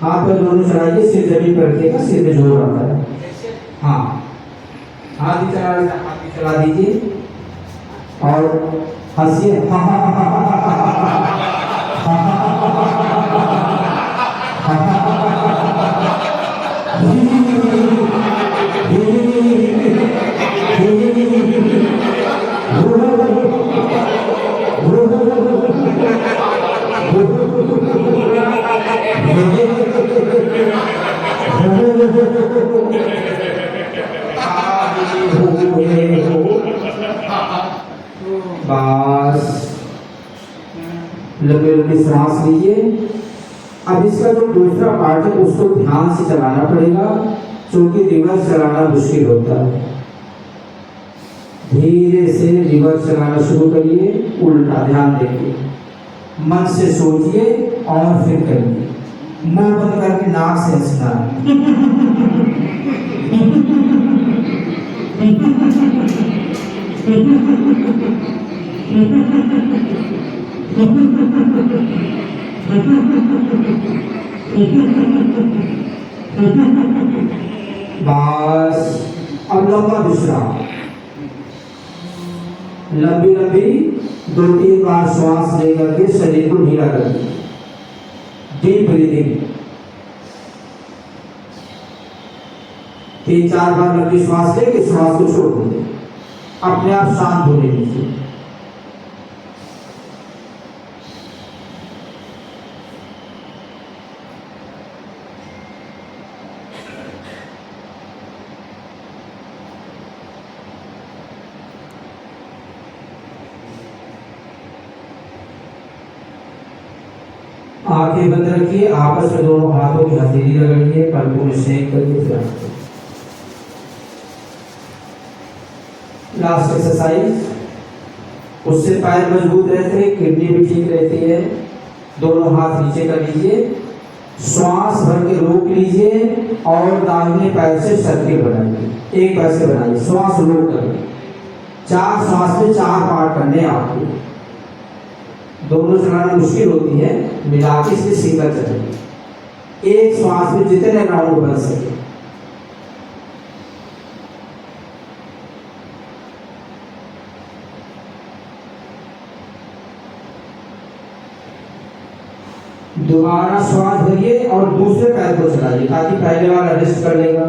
हाथ पर दोनों चलाइए, सिर जमीन पर रखिएगा, सिर में जोर आता है। हाँ, हाथ भी चला दीजिए और हंसिए। बस लंबी लंबी सांस लीजिए। अब इसका जो दूसरा पार्ट है उसको ध्यान से चलाना पड़ेगा, क्योंकि रिवर्स चलाना मुश्किल होता है। धीरे से रिवर्स चलाना शुरू करिए, उल्टा ध्यान देखिए, मन से सोचिए और फिर करिए। मुंह बंद करके नाक से हंसना। बस अब लंबा विश्राम, लंबी लंबी 2-3 बार श्वास लेकर के शरीर को ढीला कर दीजिए। Deep breathing. 3-4 बार लंबी श्वास लेके श्वास को छोड़ दीजिए, अपने आप शांत होने दीजिए। आंखें बंद रखिए, आपस में दोनों हाथों की हथेली रगड़िए, पलकों में सेक करिए, फिर आंखें। लास्ट एक्सरसाइज, उससे पैर मजबूत रहते हैं, किडनी भी ठीक रहती है। दोनों हाथ नीचे कर लीजिए, श्वास भर के रोक लीजिए और दाहिने पैर से सर्किल बनाइए, एक पैर से बनाइए, श्वास रोक करके। 4 श्वास में 4 पार्ट करने हैं आपको। दोनों चलाना मुश्किल होती है, मिला के इसमें सिंगल चलेंगे। एक श्वास में जितने राउंड बन सके। दोबारा श्वास भरिए और दूसरे पैर को चलाइए ताकि पहले वाला रेस्ट कर लेगा।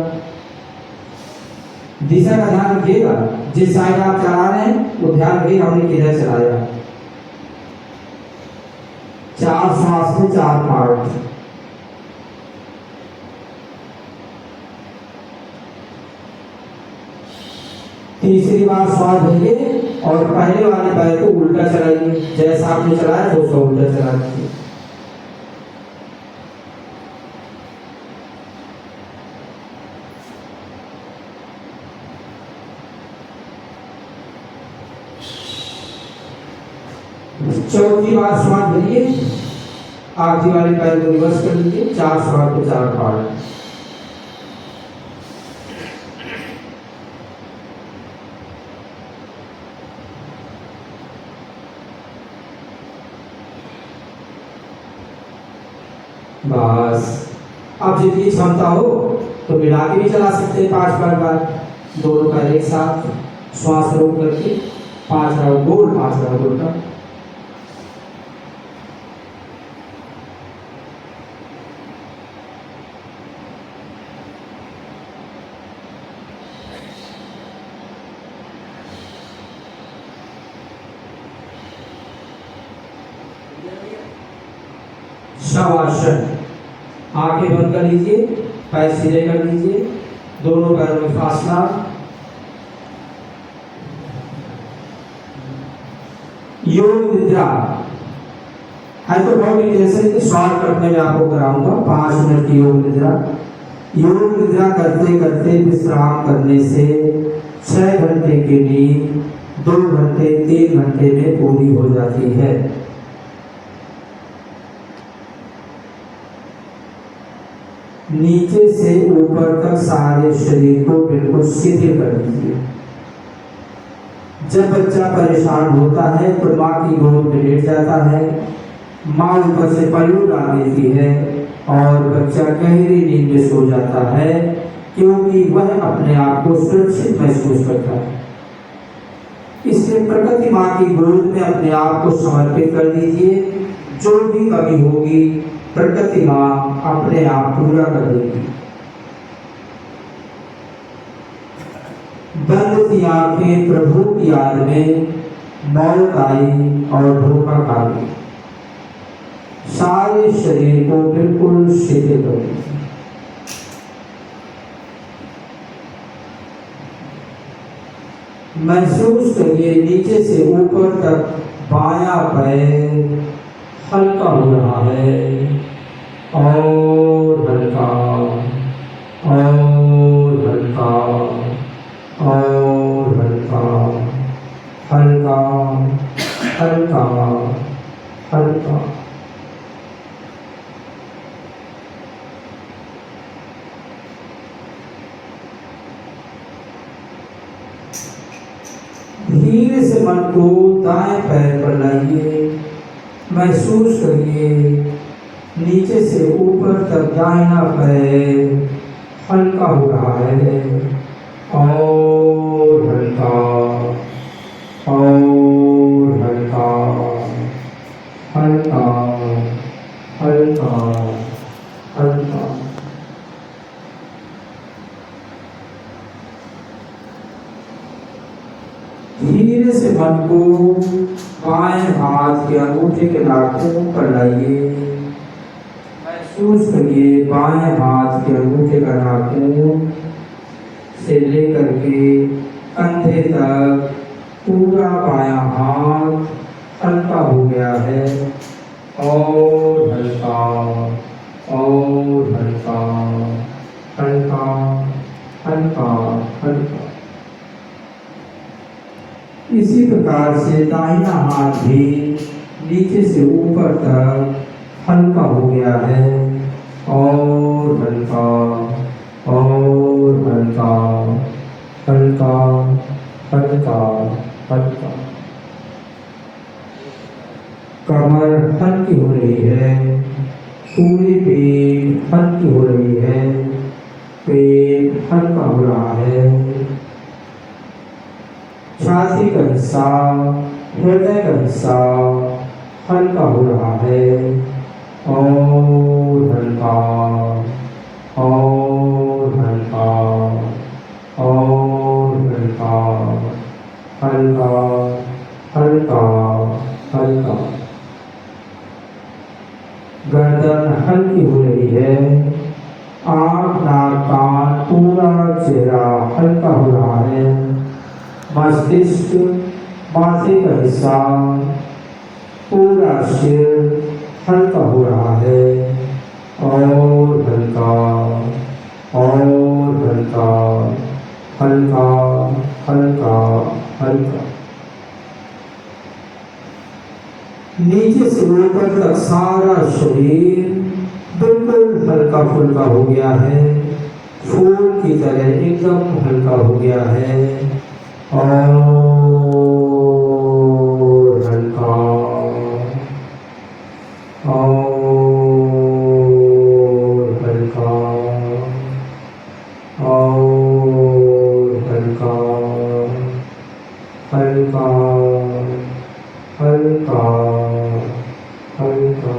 दिशा का ध्यान रखिएगा, जिस साइड आप चला रहे हैं वो ध्यान रखिए हमने किधर चलाया। 4 श्वास में 4 पार्ट। तीसरी बार श्वास भरिए और पहले वाले पैर को उल्टा चलाइए, जैसा आपने चलाया तो उसका उल्टा चला दीजिए। चौथी बार श्वास भरिए, आखिरी वाले पैर को रिवर्स कर लीजिए। 4 श्वास को 4 पार्ट। बस, अब जितनी क्षमता हो तो मिला के भी चला सकते हैं 5 बार। दोनों पैर एक साथ श्वास रोक करके 5 राउंड गोल, 5 राउंड उल्टा। शवासन, आंखें बंद कर लीजिए, पैर सीधे कर लीजिए, दोनों पैरों में फासला। योग निद्रा हाइपोथाइरोइडिज्म शॉर्टकट में मैं आपको कराऊंगा। 5 मिनट की योग निद्रा। योग निद्रा करते करते विश्राम करने से 6 घंटे की नींद 2 घंटे 3 घंटे में पूरी हो जाती है। नीचे से ऊपर तक सारे शरीर को बिल्कुल शिथिल कर दीजिए। जब बच्चा परेशान होता है तो माँ की गोद में लेट जाता है, माँ ऊपर से पल्लू डाल देती है और बच्चा गहरी नींद में सो जाता है, क्योंकि वह अपने आप को सुरक्षित महसूस करता है। इसलिए प्रकृति माँ की गोद में अपने आप को समर्पित कर दीजिए। जो भी कमी होगी प्रकृति माँ अपने आप पूरा कर देगी। बंद थी आंखें, प्रभु की याद में मौत आई और धोखा खा गई। सारे शरीर को बिल्कुल शिथिल कर दीजिए। महसूस करिए नीचे से ऊपर तक बायां पैर हल्का हो रहा है और हल्का और हल्का और हल्का, हल्का हल्का हल्का। धीरे से मन को दाएं पैर पर लाइए। महसूस करिए नीचे से ऊपर तक दाहिना पैर हल्का हो रहा है और हल्का और हल्का, हल्का हल्का हल्का। मन को बाएं हाथ के अंगूठे के नाखूनों पर लाइए। महसूस करिए बाएं हाथ के अंगूठे का नाखून से लेकर के कंधे तक पूरा बायां हाथ हल्का हो गया है और हल्का और हल्का हल्का हल्का हल्का। इसी प्रकार से दाहिना हाथ भी नीचे से ऊपर तक हल्का हो गया है और हल्का और हल्का हल्का हल्का हल्का। कमर हल्की हो रही है, पूरी पीठ हल्की हो रही है, पेट हल्का हो रहा है। छाती का हिस्सा, हृदय का हिस्सा हल्का हो रहा है और हल्का और हल्का और हल्का हल्का हल्का हल्का। गर्दन हल्की हो रही है, आँख नाक कान पूरा चेहरा हल्का हो रहा है। मस्तिष्क, माथे का हिस्सा, पूरा सिर हल्का हो रहा है और हल्का और हल्का हल्का हल्का हल्का। नीचे से ऊपर तक सारा शरीर बिल्कुल हल्का फुल्का हो गया है, फूल की तरह एकदम हल्का हो गया है और हल्का और हल्का और हल्का हल्का हल्का हल्का।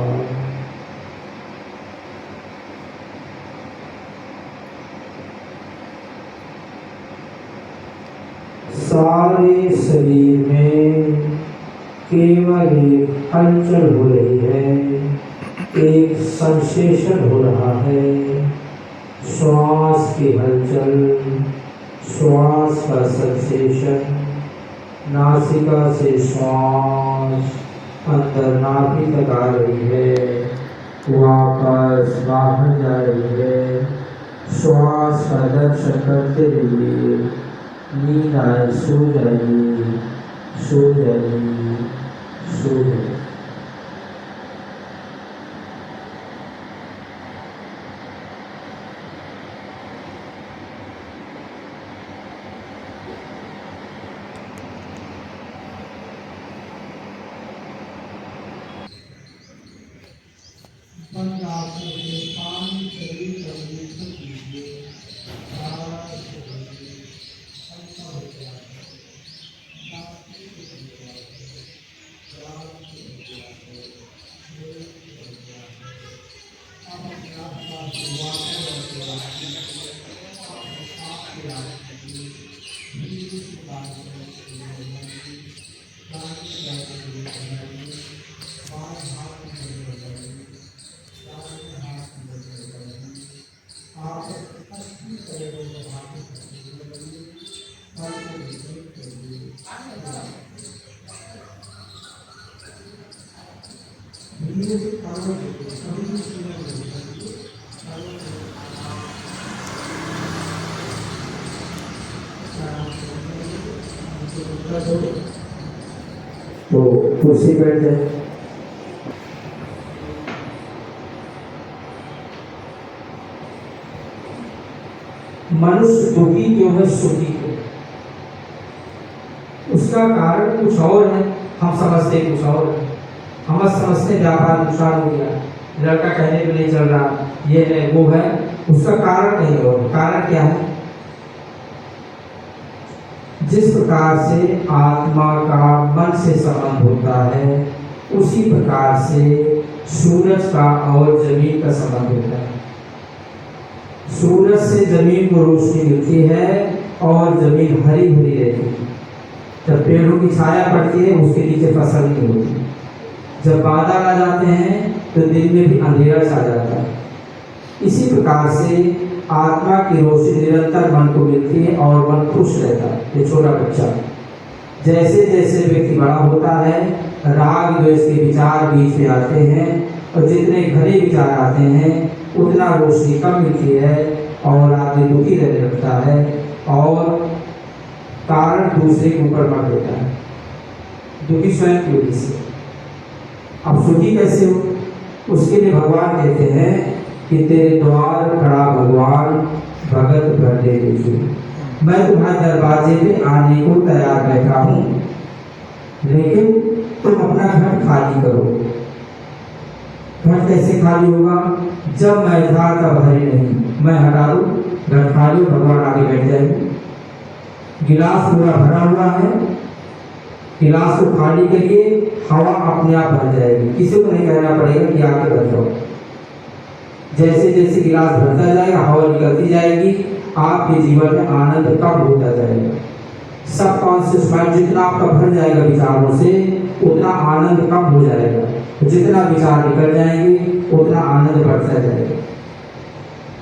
सारे शरीर में केवल एक हलचल हो रही है, एक सेंसेशन हो रहा है, श्वास की हलचल, श्वास का सेंसेशन। नासिका से श्वास अंदर नाभि तक आ रही है, वापस बाहर जा रही है। श्वास का दर्शन करते रहिए, नींद आए सो जाइए, सो जाइए, सो जाइए। तो कुर्सी बैठ जाए। मनुष्य दुखी क्यों है, सुखी क्यों? उसका कारण कुछ और है, हम समझते कुछ और है। हम समझते व्यापार नुकसान हो गया, लड़का कहने में नहीं चल रहा, ये है वो है, उसका कारण नहीं हो। कारण क्या है? जिस प्रकार से आत्मा का मन से संबंध होता है, उसी प्रकार से सूरज का और जमीन का संबंध होता है। सूरज से जमीन को रोशनी मिलती है और जमीन हरी भरी रहती है। जब पेड़ों की छाया पड़ती है उसके नीचे फसल नहीं होती, जब बादल आ जाते हैं तो दिन में भी अंधेरा छा जाता है। इसी प्रकार से आत्मा की रोशनी निरंतर मन को मिलती है और मन खुश रहता है। ये छोटा बच्चा जैसे जैसे व्यक्ति बड़ा होता है, राग द्वेष के विचार बीच में आते हैं और जितने घने विचार आते हैं उतना रोशनी कम मिलती है और आदमी दुखी रहने लगता है और कारण दूसरे के ऊपर मर देता है, दुखी स्वयं की वजह से। अब सुखी कैसे हो? उसके लिए भगवान कहते हैं कि तेरे द्वार खड़ा भगवान भगत भर दे दीजिए। मैं तुम्हारे दरवाजे पे आने को तैयार बैठा हूँ, लेकिन तुम अपना घर खाली करो। घर कैसे खाली होगा? जब मैं था तब भरे नहीं, मैं हटा दूँ, घर खाली, भगवान आगे बैठ जाएंगे। गिलास पूरा भरा हुआ है, गिलास को खाली करिए, हवा अपने आप भर जाएगी, किसी को नहीं कहना पड़ेगा कि आके भर जाओ। जैसे जैसे गिलास भरता जाएगा हवा निकलती जाएगी, आपके जीवन में आनंद कम होता जाएगा। सब कॉन्शियस माइंड जितना आपका भर जाएगा विचारों से उतना आनंद कम हो जाएगा, जितना विचार निकल जाएंगे उतना आनंद बढ़ता जाएगा।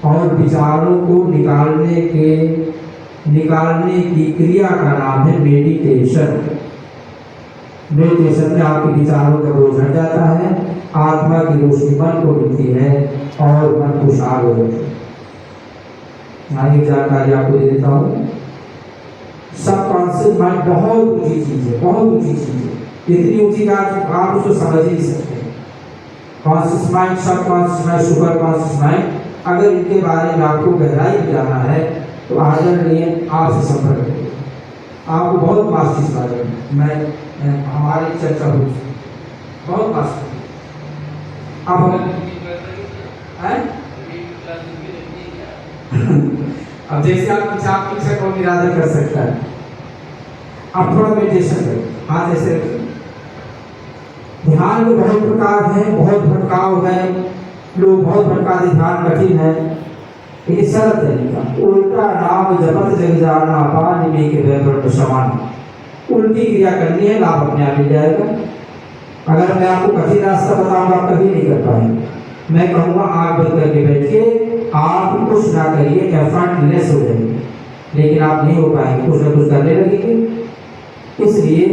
और विचारों को निकालने की क्रिया का नाम है मेडिटेशन। मेडिटेशन में आपके विचारों का बोझ हट जाता है, आत्मा की रोशनी मन को मिलती है और मन खुशहाल हो जाता है। एक जानकारी आपको दे देता हूँ, सबकॉन्शियस माइंड बहुत ऊंची चीज है, बहुत ऊंची चीज है, इतनी ऊंची आप उसको समझ ही नहीं सकते। Conscious mind, subconscious mind, super conscious mind, अगर इनके बारे में आपको गहराई में जाना है तो आदरणीय आपसे संपर्क करिए, आपको बहुत वास्ट इस बारे में मैं हमारी चर्चा हुई, बहुत वास्ट। अब जैसे आप किताब की इच्छा को निरादर कर सकता है, आप थोड़ा मेडिटेशन करें, हाथ ऐसे रखिए। ध्यान में बहुत प्रकार है, बहुत भटकाव है, लोग बहुत भटकाते, ध्यान कठिन है। ये सरल तरीका, उल्टा नाम जपत जग जाना पानी में के वैभव समान। उल्टी क्रिया करनी है, लाभ अपने आप मिल जाएगा। अगर मैं आपको कठिन रास्ता बताऊंगा आप कभी नहीं कर पाएंगे। मैं कहूँगा आँख बंद करके बैठिए, आप कुछ ना करिए, एफर्टलेस हो जाएंगे, लेकिन आप नहीं हो पाएंगे, कुछ ना कुछ करने लगेंगे। इसलिए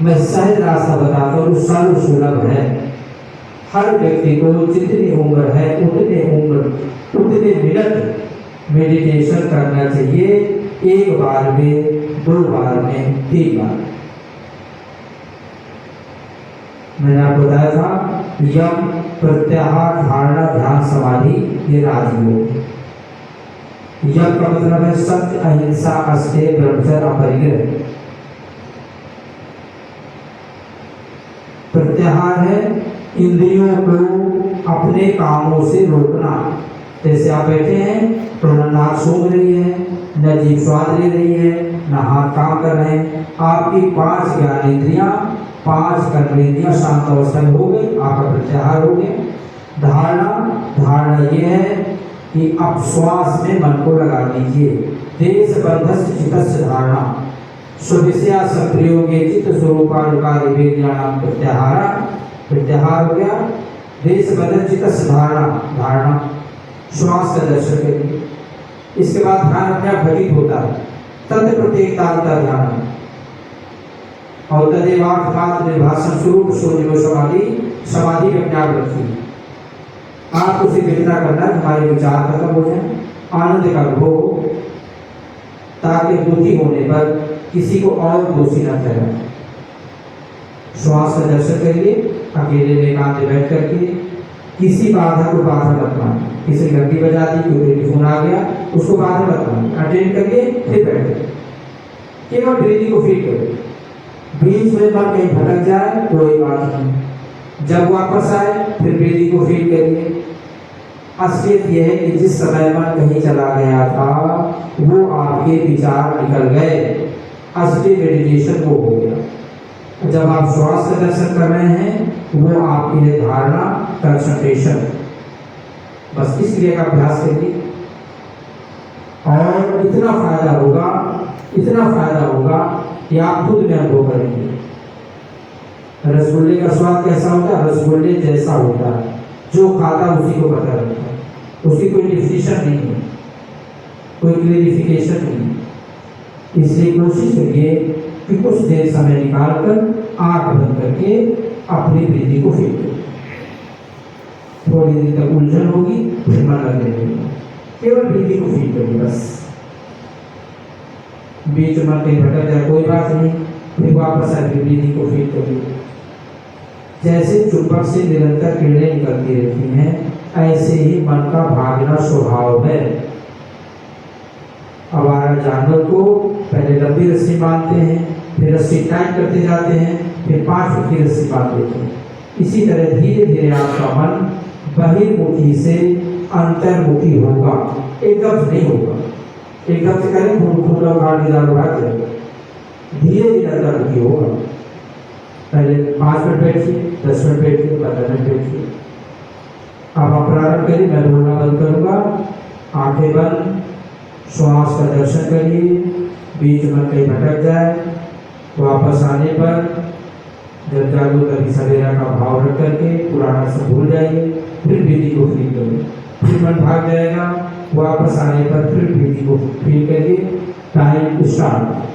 मैं सहज रास्ता बताता हूँ, सर्व सुलभ है। हर व्यक्ति को जितनी उम्र है उतने मिनट मेडिटेशन करना चाहिए, एक बार में, 2 बार में, 3 बार। मैंने आपको बताया था यम, प्रत्याहार, धारणा, ध्यान, समाधि, ये राजयोग। यम का मतलब है सत्य, अहिंसा, अस्तेय, ब्रह्मचर्य, अपरिग्रह। प्रत्याहार है इंद्रियों को अपने कामों से रोकना। जैसे आप बैठे हैं तो न नाक सूंघ रही है, न जीभ स्वाद ले रही है, न हाथ काम कर रहे हैं, आपकी 5 ज्ञानेंद्रियां, 5 कर्मेंद्रियां शांत अवस्था में हो गई, आपका प्रत्याहार हो गया। धारणा ये है कि अब श्वास में मन को लगा दीजिए। देश बंधस्य चित्तस्य धारणा, स्वविषया संप्रयोगे चित्त स्वरूपानुकारी वेद्यानाम प्रत्याहार हो गया। देश बंधन चित्तस्य धारणा, श्वास का दर्शन करिए। इसके बाद ध्यान अपने आप घटित होता है, तद प्रत्येक तारता ध्यान और तदेवार्थ मात्र निर्भाषण स्वरूप शून्य समाधि में अपने आप रखिए। आपको सिर्फ इतना करना है हमारे विचार खत्म हो जाए, आनंद का अनुभव हो, ताकि दुखी होने पर किसी को और दोषी न ठहराए। श्वास का दर्शन करिए, अकेले में एकांत में बैठ करके, किसी बाधा को बाधा मत मानिए। किसी घंटी बजा दी, कोई टेलीफोन आ गया, उसको बाधा मत मानिए, अटेंड करिए, फिर बैठिए, केवल ब्रीदिंग को फील करिए। बीच में मन कहीं भटक जाए कोई बात नहीं, जब वापस आए फिर ब्रीदिंग को फील करिए। असलियत यह है कि जिस समय मन कहीं चला गया था वो आपके विचार निकल गए, असली मेडिटेशन वो हो गया। जब आप श्वास का दर्शन कर रहे हैं वो आपके लिए धारणा, कंसंट्रेशन, बस इस क्रिया का अभ्यास करिए और इतना फायदा होगा ये आप खुद में अनुभव करेंगे। रसगुल्ले का स्वाद कैसा होता है? रसगुल्ले जैसा होता है, जो खाता है उसी को पता रहता है, उसकी कोई डिफिनेशन नहीं है, कोई क्लेरिफिकेशन नहीं है। इसलिए कोशिश करिए कि कुछ देर समय निकाल कर आंख बंद करके अपनी ब्रीदिंग को फील करिए। थोड़ी देर तक उलझन होगी, फिर मन लगने लगेगा, केवल ब्रीदिंग को फील करिए बस। बीच में कहीं भटक जाए कोई बात नहीं, फिर वापस आके ब्रीदिंग को फील करिए। जैसे चुंबक से निरंतर किरणें निकलती रहती हैं, ऐसे ही मन का भागना स्वभाव है। आवारा जानवर को पहले लंबी रस्सी बांधते हैं, फिर रस्सी टाइट करते जाते हैं, फिर 5 फुट की रस्सी बांध देते हैं। इसी तरह धीरे धीरे आपका मन बहिर्मुखी से अंतर्मुखी होगा, एकदम से नहीं होगा। एकदम से करें खून गाड़ी दाल उड़ा जाएगा, धीरे धीरे अंतर्मुखी होगा। पहले 5 मिनट बैठिए, 10 मिनट बैठिए, 15 मिनट बैठिए। अब आप प्रारंभ करिए, मैं बोलना बंद करूँगा, आंखें बंद, श्वास का दर्शन करिए। बीच में कहीं भटक जाए, वापस आने पर जब जागो तभी सवेरा का भाव रख करके पुराना सब भूल जाइए, फिर विधि को फील करिए। फिर मन भाग जाएगा, वापस आने पर फिर विधि को फील करिए। Time start.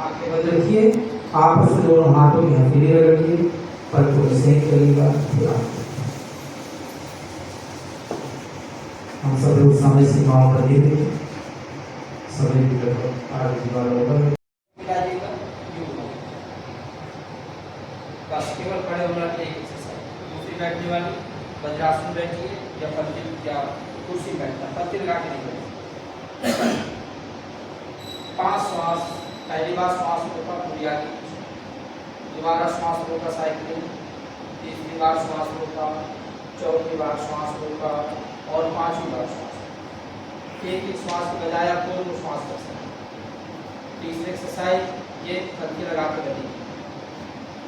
आंखें बंद रखिए, आपस में दोनों हाथों की हथेली रखिए, पलकों में सेक करिएगा। हम सब लोग समय सीमाओं पर गिर गए, समय की तरफ आगे दीवार होगा। बस केवल खड़े होना एक एक्सरसाइज। दूसरी बैठने वाली वज्रासन बैठिए या पलटी या कुर्सी बैठना, पलटी लगा के नहीं बैठना। 5 श्वास, पहली बार श्वास रोका, पूरी आगे, दोबारा श्वास रोका साइकिलिंग, तीसरी बार श्वास रोका, चौथी बार श्वास रोका और 5वीं बार श्वास। एक श्वास के बजाय आप 2 श्वास कर सकते हैं। तीसरी एक्सरसाइज ये पलटी लगा कर करिए,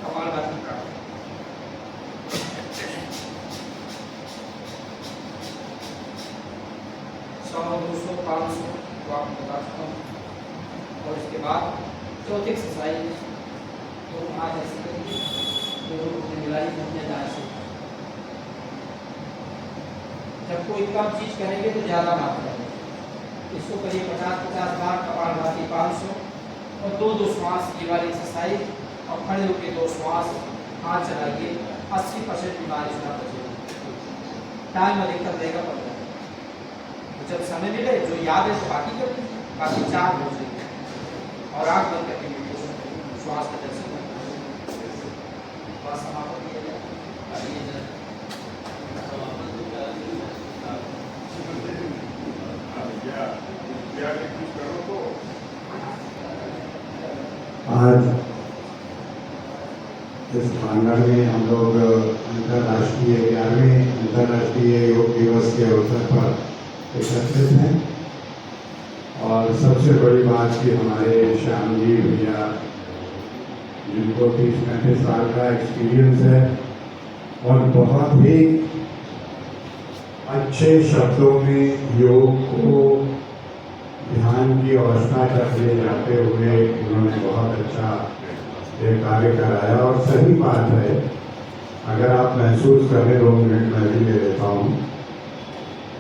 कपालभाति प्राणायाम। 100, 200, 500 को आप बता सकता हूँ। और इसके बाद चौथी एक्सरसाइज तो आज ऐसे करिए, तो मिलाई घूमने जाए से जब कोई कम चीज करेंगे तो ज़्यादा बात करेंगे। इसको करिए 50-50 बार कपालभाति 500 और 2-2 श्वास ये वाली एक्सरसाइज। और खड़े होकर 2 श्वास, हाथ चलाइए, 80% बीमारी से आप बचेंगे। टाइम अधिकतर रहेगा 15। तो जब समय मिले जो याद है तो बाकी कर लीजिए, बाकी 4 हो जाएंगे। और आँख बंद करके मेडिटेशन करिए, श्वास का दर्शन करिए, श्वास समापन किया जाए। आज इस प्रांगण में हम लोग अंतर्राष्ट्रीय 11वें अंतर्राष्ट्रीय योग दिवस के अवसर पर एकत्रित हैं। और सबसे बड़ी बात कि हमारे श्याम जी भैया, जिनको 30-35 साल का एक्सपीरियंस है और बहुत ही अच्छे शब्दों में योग को ध्यान की अवस्था तक ले जाते हुए उन्होंने बहुत अच्छा ये कार्य कराया। और सही बात है अगर आप महसूस करें 2 मिनट मैं भी ले लेता हूँ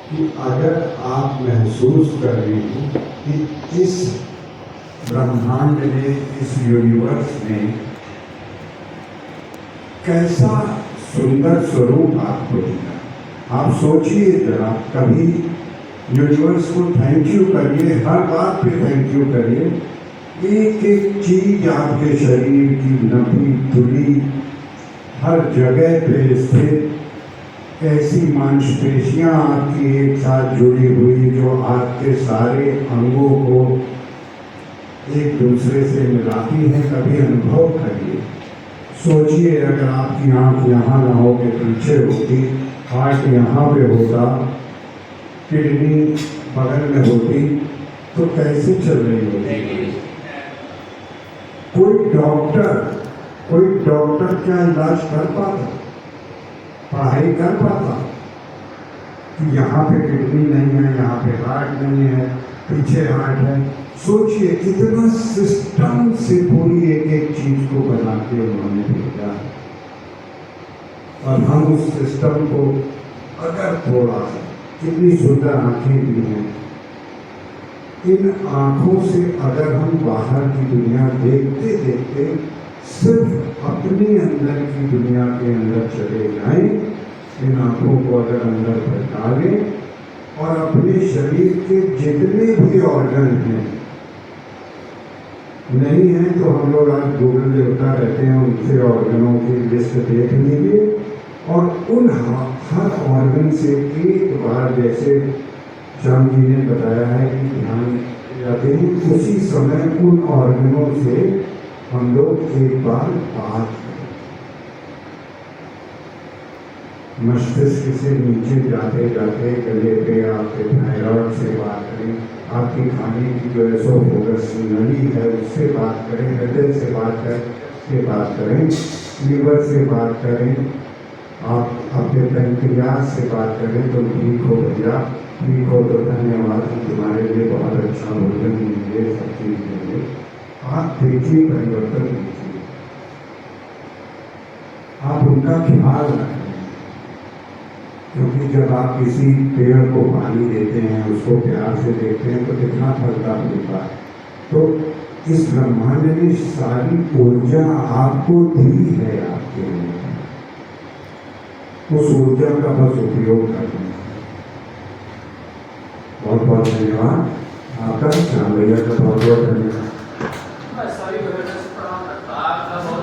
कि अगर आप महसूस कर रही हो कि इस ब्रह्मांड ने, इस यूनिवर्स ने कैसा सुंदर स्वरूप आपको दिया। आप सोचिए जरा, कभी यूनिवर्स को थैंक यू करिए, हर बात पे थैंक यू करिए। एक एक चीज आपके शरीर की नभी तुली हर जगह पे स्थित ऐसी मांसपेशियां आपकी एक साथ जुड़ी हुई जो आपके सारे अंगों को एक दूसरे से मिलाती हैं। कभी अनुभव करिए, सोचिए अगर आपकी आंख यहाँ ना हो के पीछे होती, हार्ट यहाँ पे होता, किडनी बगल में होती, तो कैसे चल रही होती। कोई डॉक्टर क्या इलाज कर पाता, पढ़ाई कर पाता कि यहाँ पे किडनी नहीं है, यहाँ पे हार्ट नहीं है, पीछे हार्ट है। सोचिए कितना सिस्टम से पूरी एक एक चीज को बना के उन्होंने भेजा, और हम उस सिस्टम को अगर थोड़ा सा, कितनी सुंदर आंखें दी हैं, इन आंखों से अगर हम बाहर की दुनिया देखते देखते सिर्फ अपने अंदर की दुनिया के अंदर चले जाएं, इन आंखों को अगर अंदर भटका लें और अपने शरीर के जितने भी ऑर्गन हैं, नहीं है तो हम लोग आज गूगल देवता रहते हैं, उनसे ऑर्गनों की लिस्ट देख लीजिए और उन हर ऑर्गन से एक बार, जैसे श्याम जी ने बताया है कि ध्यान रखें, उसी समय उन ऑर्गनों से हम लोग एक बार बात करें। मस्तिष्क से नीचे जाते जाते गले पे आपके थायराइड से बात करें, आपकी खाने की जो एसोफेगस नली है उससे बात करें, हृदय से बात करें, लीवर से बात करें, आप अपने पेंक्रियास से बात करें तो ठीक हो भैया, ठीक हो तो धन्यवाद, तुम्हारे लिए बहुत अच्छा भोजन दीजिए, सब चीज देंगे। आप देखिए परिवर्तन दीजिए, आप उनका ख्याल रखें, क्योंकि जब आप किसी पेड़ को पानी देते हैं, उसको प्यार से देखते हैं तो कितना फलदार मिलता है। तो इस ब्रह्मांड ने सारी ऊर्जा आपको दी है, आपके लिए उस ऊर्जा का बस उपयोग करना। बहुत बहुत धन्यवाद आपका, श्याम भैया का बहुत बहुत धन्यवाद। सभी भगवान से प्रणाम करता, आपका बहुत